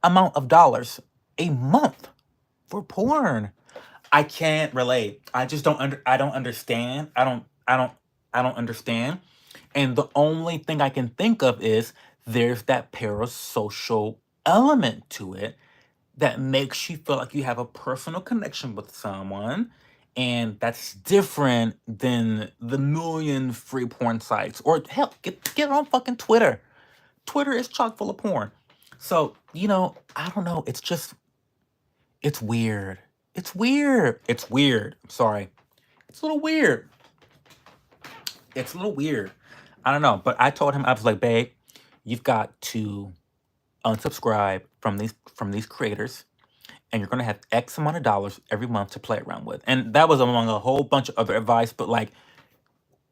amount of dollars a month for porn? I can't relate. I just I don't understand. I don't understand. And the only thing I can think of is there's that parasocial element to it that makes you feel like you have a personal connection with someone. And that's different than the million free porn sites. Or hell, get on fucking Twitter. Twitter is chock full of porn. So, I don't know. It's weird. It's weird. It's weird. I'm sorry. It's a little weird. It's a little weird. I don't know. But I told him, I was like, babe, you've got to unsubscribe from these creators, and you're gonna have X amount of dollars every month to play around with. And that was among a whole bunch of other advice, but like,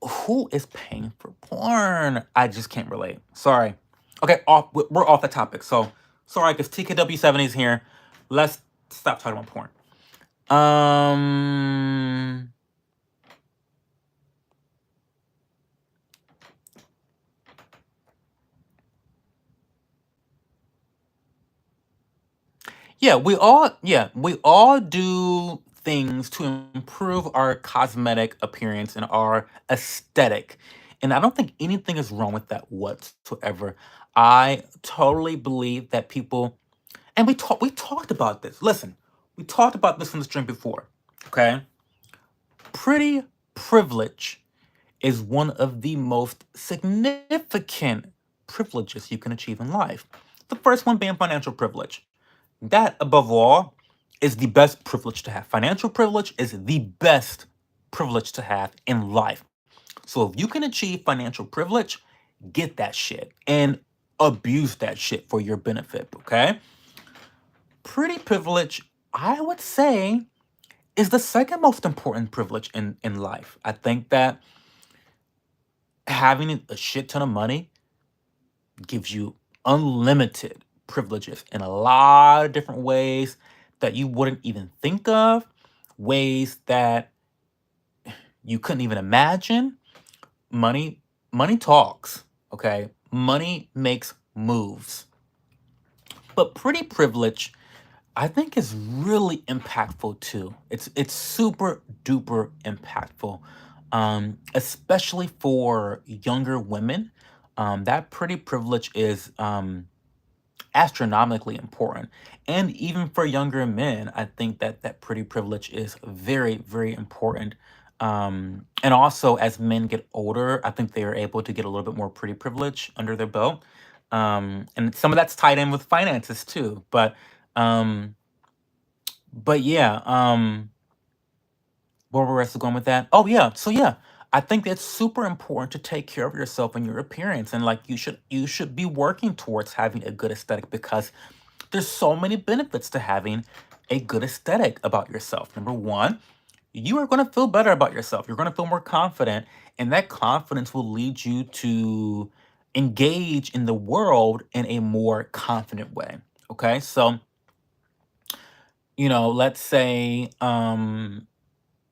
who is paying for porn? I just can't relate. Sorry. Okay, we're off the topic. So sorry, because TKW70 is here. Let's stop talking about porn. Um we all do things to improve our cosmetic appearance and our aesthetic. And I don't think anything is wrong with that whatsoever. I totally believe that people, and we talked about this. Listen, we talked about this in the stream before. Okay? Pretty privilege is one of the most significant privileges you can achieve in life. The first one being financial privilege. That, above all, is the best privilege to have. Financial privilege is the best privilege to have in life. So if you can achieve financial privilege, get that shit and abuse that shit for your benefit, okay? Pretty privilege, I would say, is the second most important privilege in life. I think that having a shit ton of money gives you unlimited privileges in a lot of different ways that you wouldn't even think of, ways that you couldn't even imagine. Money talks, okay? Money makes moves. But pretty privilege, I think, is really impactful too. It's super duper impactful, especially for younger women. That pretty privilege is astronomically important. And even for younger men, I think that pretty privilege is very, very important. And also, as men get older, I think they are able to get a little bit more pretty privilege under their belt. And some of that's tied in with finances too. Um, but yeah, where were we else going with that? Oh yeah, so yeah, I think it's super important to take care of yourself and your appearance, and like you should be working towards having a good aesthetic because there's so many benefits to having a good aesthetic about yourself. Number one, you are going to feel better about yourself. You're going to feel more confident, and that confidence will lead you to engage in the world in a more confident way. Okay, so let's say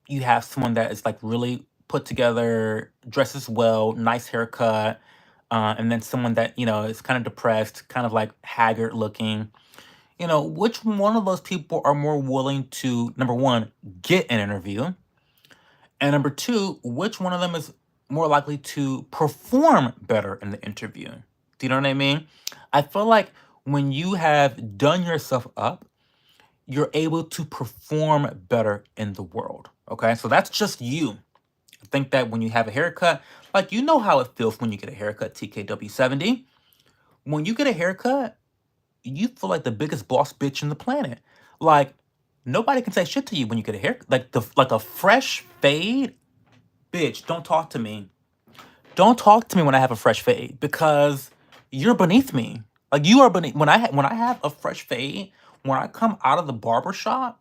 you have someone that is like really put together, dresses well, nice haircut, and then someone that is kind of depressed, kind of like haggard looking. Which one of those people are more willing to, number one, get an interview, and number two, which one of them is more likely to perform better in the interview? Do you know what I mean? I feel like when you have done yourself up, you're able to perform better in the world. Okay, so that's just you. I think that when you have a haircut, like you know how it feels when you get a haircut, TKW70. When you get a haircut, you feel like the biggest boss bitch in the planet. Like nobody can say shit to you when you get a haircut. Like a fresh fade, bitch. Don't talk to me. Don't talk to me when I have a fresh fade because you're beneath me. Like you are beneath when I have a fresh fade, when I come out of the barber shop,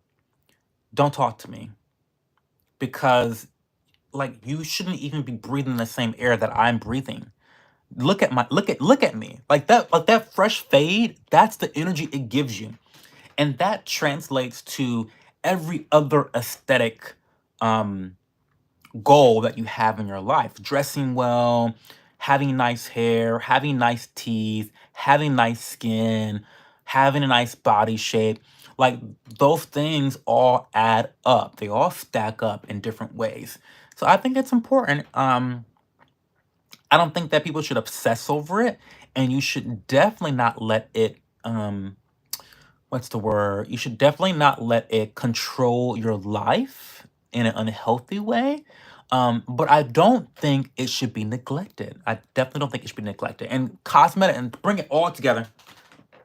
don't talk to me because like you shouldn't even be breathing the same air that I'm breathing. Look at me. Like that fresh fade, that's the energy it gives you. And that translates to every other aesthetic um goal that you have in your life. Dressing well, having nice hair, having nice teeth, having nice skin, having a nice body shape. Like those things all add up. They all stack up in different ways. So I think it's important. I don't think that people should obsess over it, and you should definitely not let it what's the word? You should definitely not let it control your life in an unhealthy way. But I don't think it should be neglected. I definitely don't think it should be neglected. And cosmetic, and bring it all together.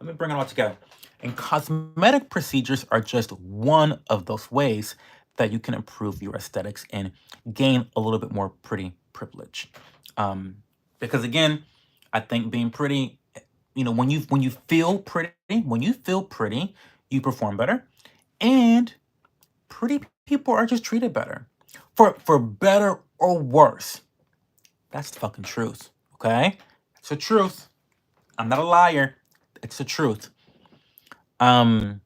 Let me bring it all together. And cosmetic procedures are just one of those ways that you can improve your aesthetics and gain a little bit more pretty privilege. Um, because again, I think being pretty, when you feel pretty, you perform better, and pretty people are just treated better, for better or worse. That's the fucking truth. Okay, it's the truth. I'm not a liar. It's the truth. Um,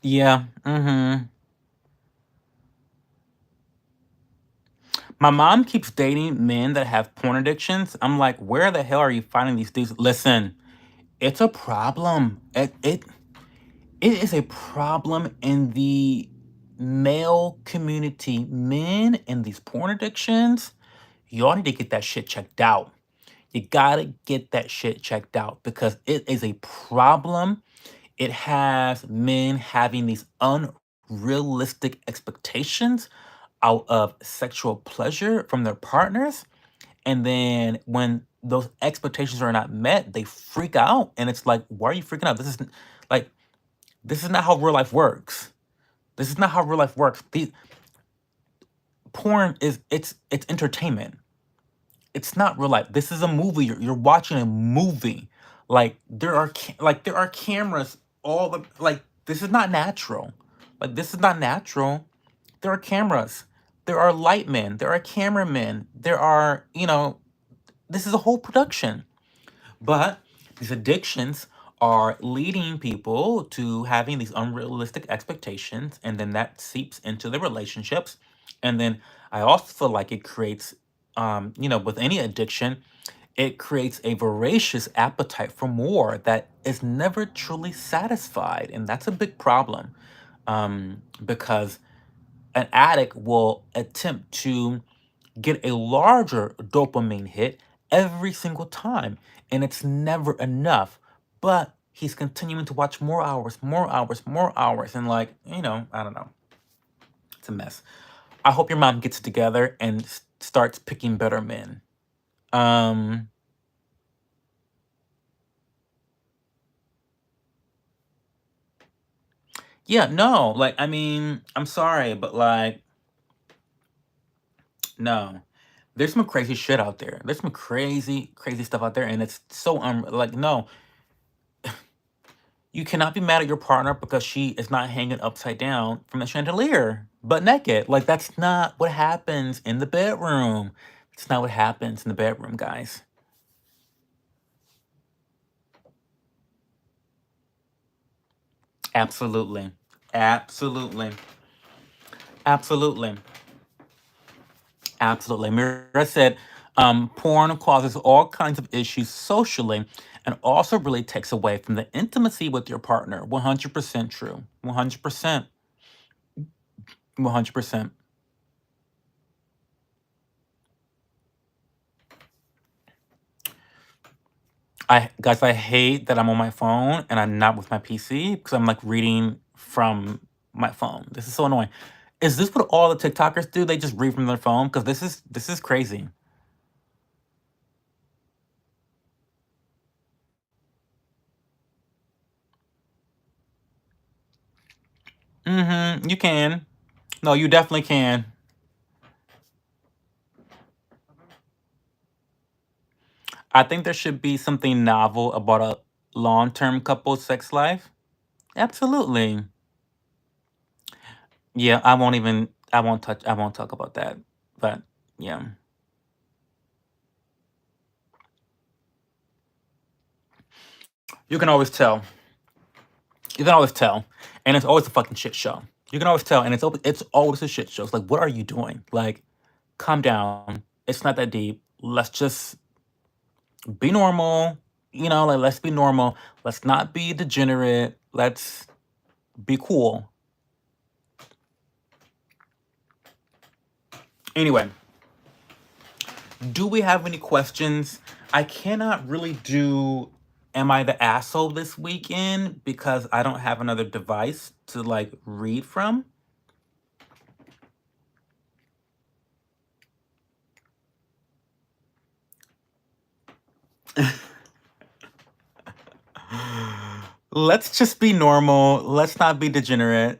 yeah. My mom keeps dating men that have porn addictions. I'm like, where the hell are you finding these dudes? Listen, it's a problem. It is a problem in the male community. Men and these porn addictions, y'all need to get that shit checked out. You gotta get that shit checked out because it is a problem. It has men having these unrealistic expectations out of sexual pleasure from their partners. And then when those expectations are not met, they freak out. And it's like, why are you freaking out? Like, this is not how real life works. This is not how real life works. Porn it's entertainment. It's not real life. This is a movie. You're watching a movie. Like there are cameras all the like this is not natural. Like this is not natural. There are cameras. There are lightmen. There are cameramen. There are, this is a whole production. But these addictions are leading people to having these unrealistic expectations, and then that seeps into the relationships. And then I also feel like it creates, with any addiction, it creates a voracious appetite for more that is never truly satisfied. And that's a big problem because an addict will attempt to get a larger dopamine hit every single time, and it's never enough. But he's continuing to watch more hours, more hours, more hours, and like, I don't know. It's a mess. I hope your mom gets it together and starts picking better men. Um, yeah, no, like, I mean, I'm sorry, but like, no. There's some crazy shit out there. There's some crazy, crazy stuff out there, and it's so like, no. You cannot be mad at your partner because she is not hanging upside down from the chandelier, but naked. Like, that's not what happens in the bedroom. It's not what happens in the bedroom, guys. Absolutely. Absolutely. Absolutely. Absolutely. Mira said, porn causes all kinds of issues socially and also really takes away from the intimacy with your partner. 100% true. 100%. 100%. I hate that I'm on my phone and I'm not with my PC because I'm like reading from my phone. This is so annoying. Is this what all the TikTokers do? They just read from their phone? Because this is crazy. You can. No, you definitely can. I think there should be something novel about a long-term couple sex life. Absolutely. Yeah, I won't talk about that. But yeah. You can always tell. You can always tell. And it's always a fucking shit show. You can always tell and it's always a shit show. It's like, what are you doing? Like, calm down. It's not that deep. Let's just be normal. Like let's be normal. Let's not be degenerate. Let's be cool. Anyway, do we have any questions? I cannot really do Am I the Asshole this weekend because I don't have another device to like read from. Let's just be normal. Let's not be degenerate.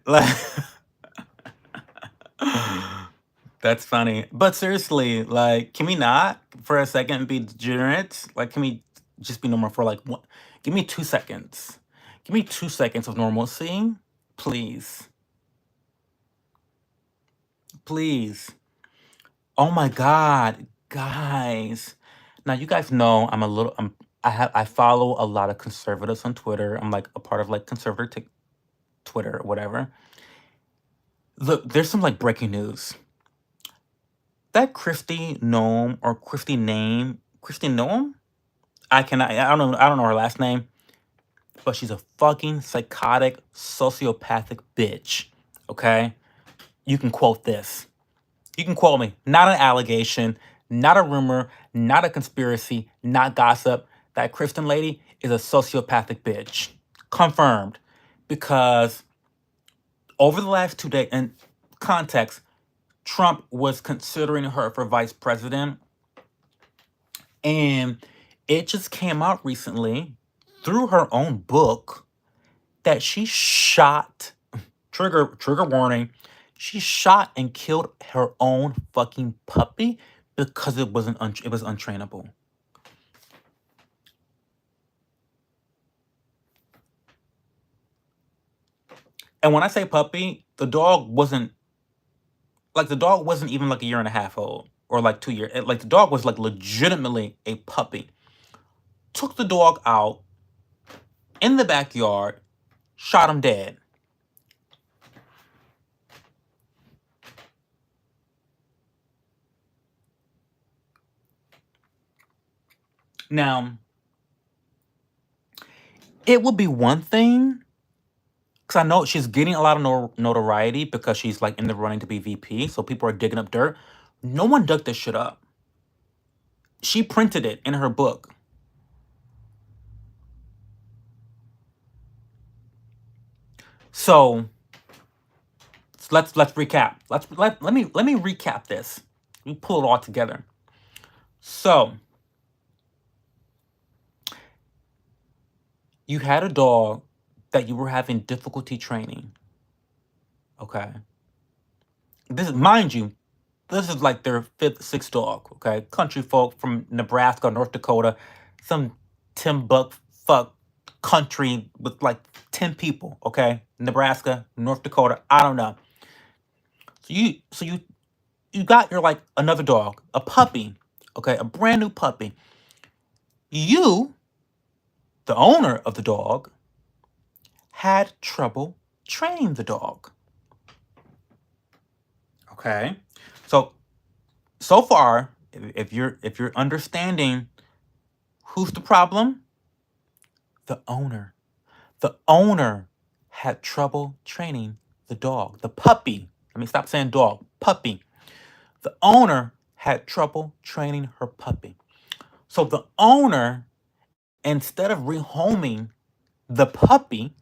That's funny. But seriously, like, can we not for a second be degenerate? Like, can we just be normal for like one? Give me 2 seconds. Give me 2 seconds of normalcy. Please. Please. Oh my God. Guys. Now you guys know I follow a lot of conservatives on Twitter. I'm like a part of like conservative Twitter or whatever. Look, there's some like breaking news. That Kristin Noem or Kristin Noem? I don't know her last name, but she's a fucking psychotic, sociopathic bitch. Okay? You can quote this. You can quote me. Not an allegation, not a rumor, not a conspiracy, not gossip. That Kristen lady is a sociopathic bitch. Confirmed. Because over the last 2 days, in context, Trump was considering her for vice president. And it just came out recently through her own book that she shot, trigger warning, she shot and killed her own fucking puppy because it was untrainable. And when I say puppy, the dog wasn't even like a year and a half old or like 2 years. Like the dog was like legitimately a puppy. Took the dog out in the backyard, shot him dead. Now, it would be one thing because I know she's getting a lot of notoriety because she's like in the running to be VP, so people are digging up dirt. No one dug this shit up. She printed it in her book. So let's recap. Let me recap this. Let me pull it all together. So you had a dog that you were having difficulty training. Okay. Mind you, this is like their fifth, sixth dog. Okay, country folk from Nebraska, North Dakota, some Timbuk fuck country with like 10 people. Okay, Nebraska, North Dakota. I don't know. So you got your like another dog, a puppy. Okay, a brand new puppy. You, the owner of the dog, had trouble training the dog. Okay, so So far, if you're understanding who's the problem, the owner. The owner had trouble training the dog, the puppy. Let me stop saying dog, puppy. The owner had trouble training her puppy. So the owner, instead of rehoming the puppy,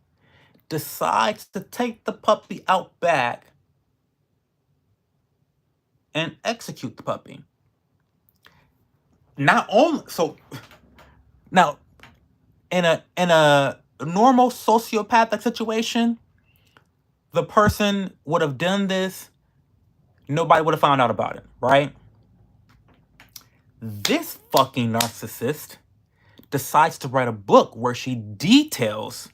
decides to take the puppy out back and execute the puppy. Not only so now in a normal sociopathic situation, the person would have done this, nobody would have found out about it, right? This fucking narcissist decides to write a book where she details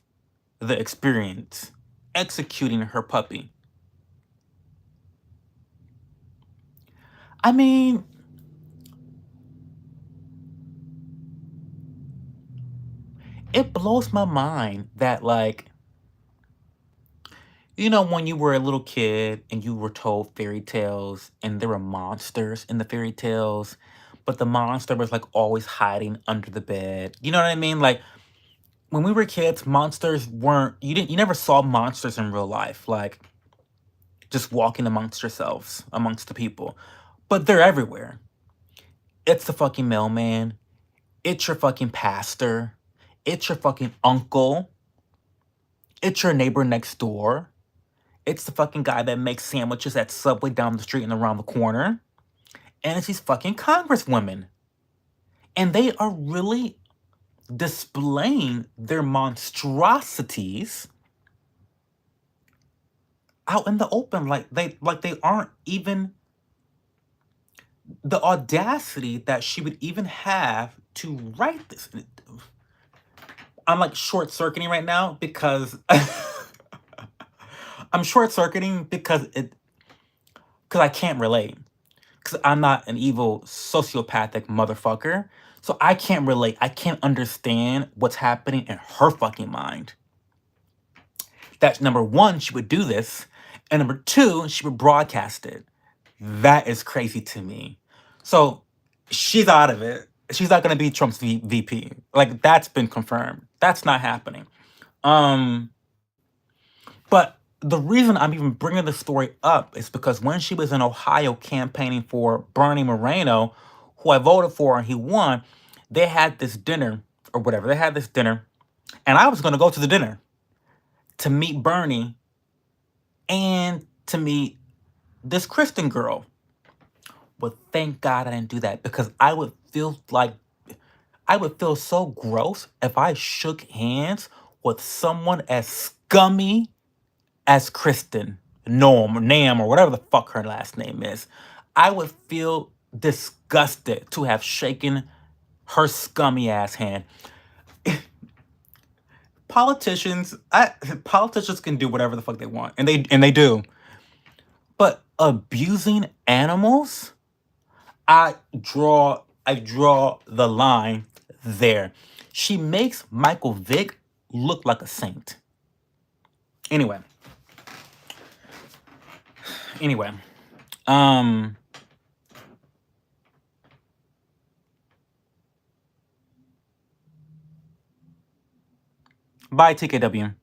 the experience executing her puppy. I mean, it blows my mind that, like, when you were a little kid and you were told fairy tales and there were monsters in the fairy tales, but the monster was like always hiding under the bed. You know what I mean? Like, when we were kids, monsters weren't, you never saw monsters in real life, like just walking amongst yourselves, amongst the people. But they're everywhere. It's the fucking mailman. It's your fucking pastor. It's your fucking uncle. It's your neighbor next door. It's the fucking guy that makes sandwiches at Subway down the street and around the corner. And it's these fucking congresswomen. And they are really displaying their monstrosities out in the open. Like they aren't even the audacity that she would even have to write this. I'm like short circuiting right now because I'm short circuiting because I can't relate. Because I'm not an evil sociopathic motherfucker. So I can't relate. I can't understand what's happening in her fucking mind. That's number one, she would do this. And number two, she would broadcast it. That is crazy to me. So she's out of it. She's not going to be Trump's VP. Like, that's been confirmed. That's not happening. But the reason I'm even bringing the story up is because when she was in Ohio campaigning for Bernie Moreno, who I voted for and he won, they had this dinner or whatever. They had this dinner, and I was going to go to the dinner to meet Bernie and to meet this Kristin girl. But thank God I didn't do that, because I would feel so gross if I shook hands with someone as scummy as Kristin Noem or Nam or whatever the fuck her last name is. I would feel disgusted to have shaken her scummy ass hand. Politicians can do whatever the fuck they want, and they do. But abusing animals, I draw the line there. She makes Michael Vick look like a saint. Anyway. Bye, TKW.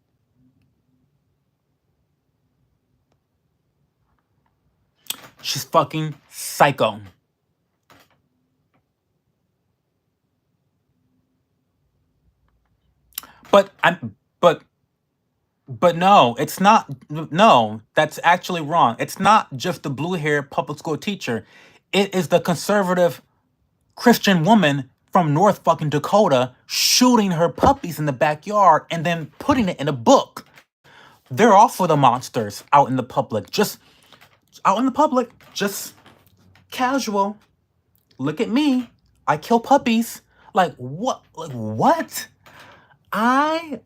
She's fucking psycho. But no, it's not. No, that's actually wrong. It's not just the blue-haired public school teacher. It is the conservative Christian woman from North fucking Dakota shooting her puppies in the backyard and then putting it in a book. They're also the monsters out in the public. Just casual. Look at me. I kill puppies. Like what? Like what? I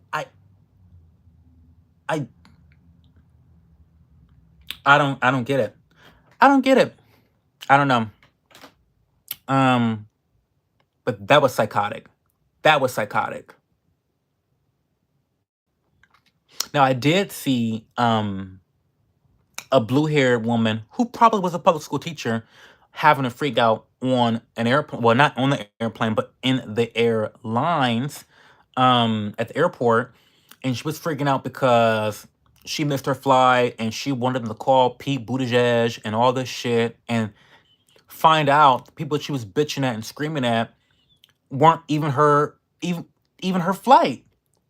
don't get it. I don't get it. I don't know. But that was psychotic. Now I did see a blue-haired woman who probably was a public school teacher having a freak out on an airplane. Well, not on the airplane, but in the airlines, at the airport, and she was freaking out because she missed her flight and she wanted them to call Pete Buttigieg and all this shit, and find out the people she was bitching at and screaming at weren't even her flight.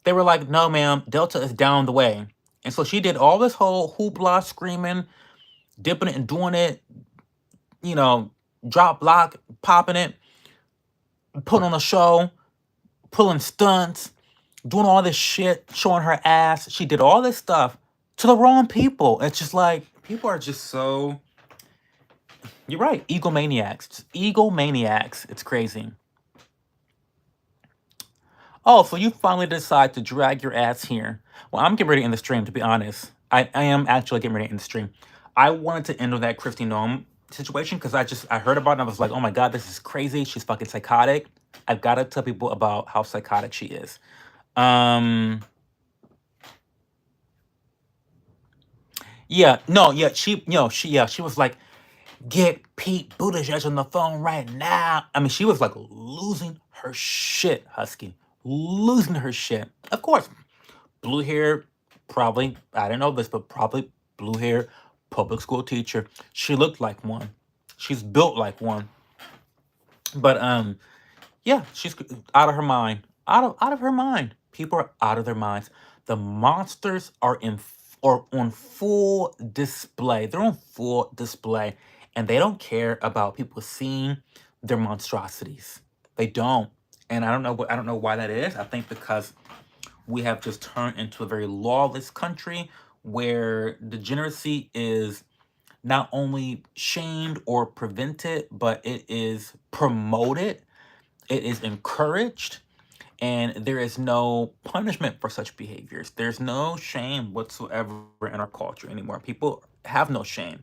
They were like, "No, ma'am, Delta is down the way." And so she did all this whole hoopla, screaming, dipping it and doing it, you know, drop lock, popping it, putting on a show, pulling stunts, doing all this shit, showing her ass. She did all this stuff to the wrong people. It's just like people are just so, you're right, egomaniacs. Just egomaniacs. It's crazy. Oh, so you finally decide to drag your ass here. Well, I'm getting ready to end the stream, to be honest. I am actually getting ready to end the stream. I wanted to end with that Kristin Noem situation because I heard about it and I was like, oh my God, this is crazy. She's fucking psychotic. I've got to tell people about how psychotic she is. Yeah, no, yeah, she was like, get Pete Buttigieg on the phone right now. I mean, she was like losing her shit, Husky. Losing her shit. Of course, blue hair, probably, I didn't know this, but probably blue hair, public school teacher. She looked like one. She's built like one. But yeah, she's out of her mind. Out of her mind. People are out of their minds. The monsters are on full display. They're on full display, and they don't care about people seeing their monstrosities. They don't. And I don't know why that is. I think because we have just turned into a very lawless country where degeneracy is not only shamed or prevented, but it is promoted, it is encouraged, and there is no punishment for such behaviors. There's no shame whatsoever in our culture anymore. People have no shame.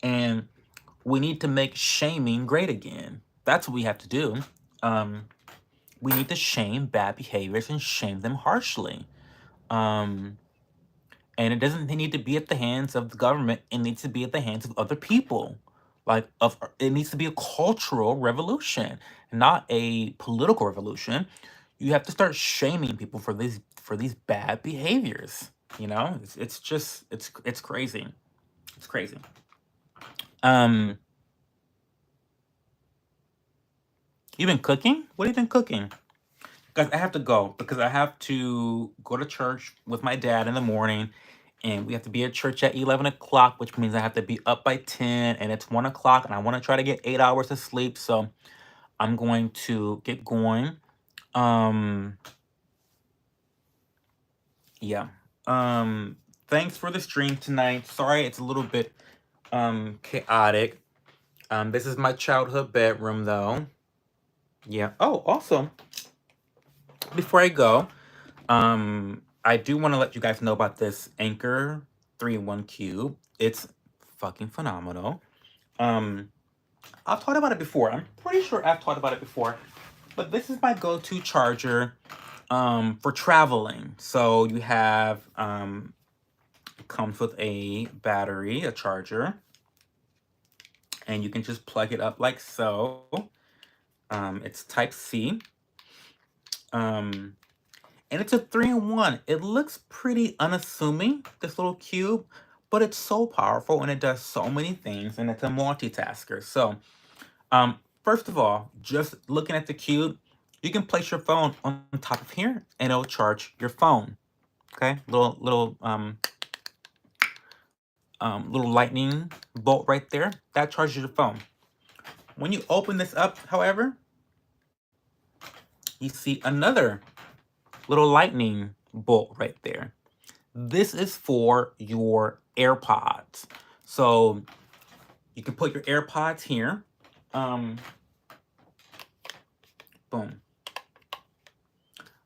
And we need to make shaming great again. That's what we have to do. We need to shame bad behaviors and shame them harshly. Um, and it doesn't need to be at the hands of the government. It needs to be at the hands of other people. It needs to be a cultural revolution, not a political revolution. You have to start shaming people for these bad behaviors. You know, it's just it's crazy. It's crazy. Um, you been cooking? What have you been cooking? Guys, I have to go because I have to go to church with my dad in the morning, and we have to be at church at 11 o'clock, which means I have to be up by 10, and it's 1 o'clock, and I want to try to get 8 hours of sleep, so I'm going to get going. Um, yeah. Thanks for the stream tonight. Sorry it's a little bit chaotic. This is my childhood bedroom though. Yeah. Oh, also, before I go, I do want to let you guys know about this Anchor 3-in-1 Cube. It's fucking phenomenal. I've talked about it before. I'm pretty sure I've talked about it before. But this is my go-to charger for traveling. So you have it comes with a battery, a charger, and you can just plug it up like so. It's type C. And it's a 3-in-1. It looks pretty unassuming, this little cube, but it's so powerful and it does so many things, and it's a multitasker. So, first of all, just looking at the cube, you can place your phone on top of here and it'll charge your phone. Okay, little lightning bolt right there that charges your phone. When you open this up, however, you see another little lightning bolt right there. This is for your AirPods. So you can put your AirPods here. Boom.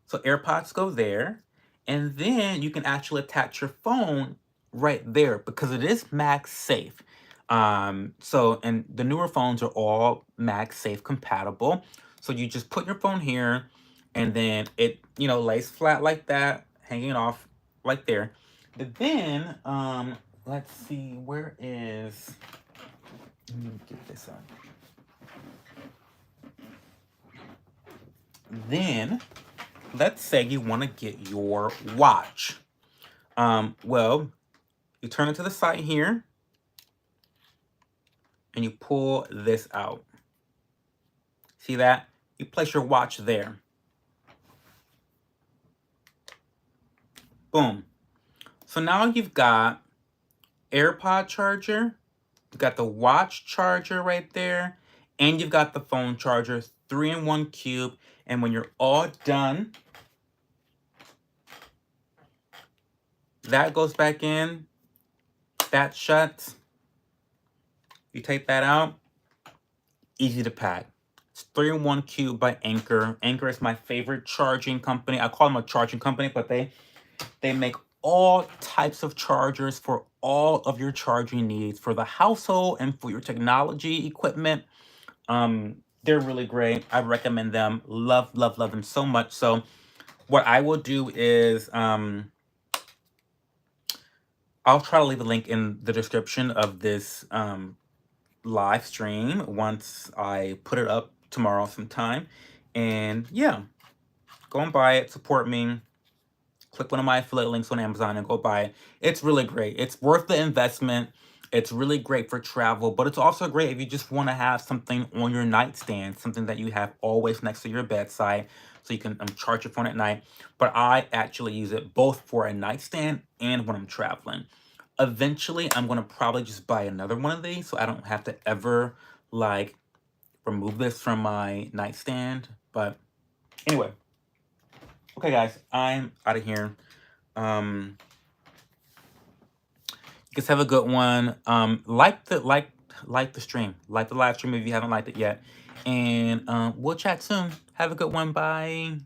So AirPods go there. And then you can actually attach your phone right there because it is MagSafe. And the newer phones are all MagSafe compatible. So you just put your phone here and then it, lays flat like that, hanging off like there. But then, let's see, where is Let me get this on. Then, let's say you want to get your watch. Well, you turn it to the side here, and you pull this out. See that? You place your watch there. Boom. So now you've got AirPod charger, you've got the watch charger right there, and you've got the phone charger, 3-in-1 cube. And when you're all done, that goes back in, that shuts. You take that out, easy to pack. It's 3-in-1 cube by Anchor. Anchor is my favorite charging company. I call them a charging company, but they make all types of chargers for all of your charging needs for the household and for your technology equipment. They're really great. I recommend them. Love, love, love them so much. So what I will do is I'll try to leave a link in the description of this live stream once I put it up tomorrow sometime. And yeah, go and buy it, support me. Click one of my affiliate links on Amazon and go buy it. It's really great. It's worth the investment. It's really great for travel, but it's also great if you just want to have something on your nightstand, something that you have always next to your bedside so you can charge your phone at night. But I actually use it both for a nightstand and when I'm traveling. Eventually, I'm going to probably just buy another one of these so I don't have to ever like remove this from my nightstand. But anyway, okay guys, I'm out of here. You guys have a good one. Like the stream, like the live stream if you haven't liked it yet, and we'll chat soon. Have a good one. Bye.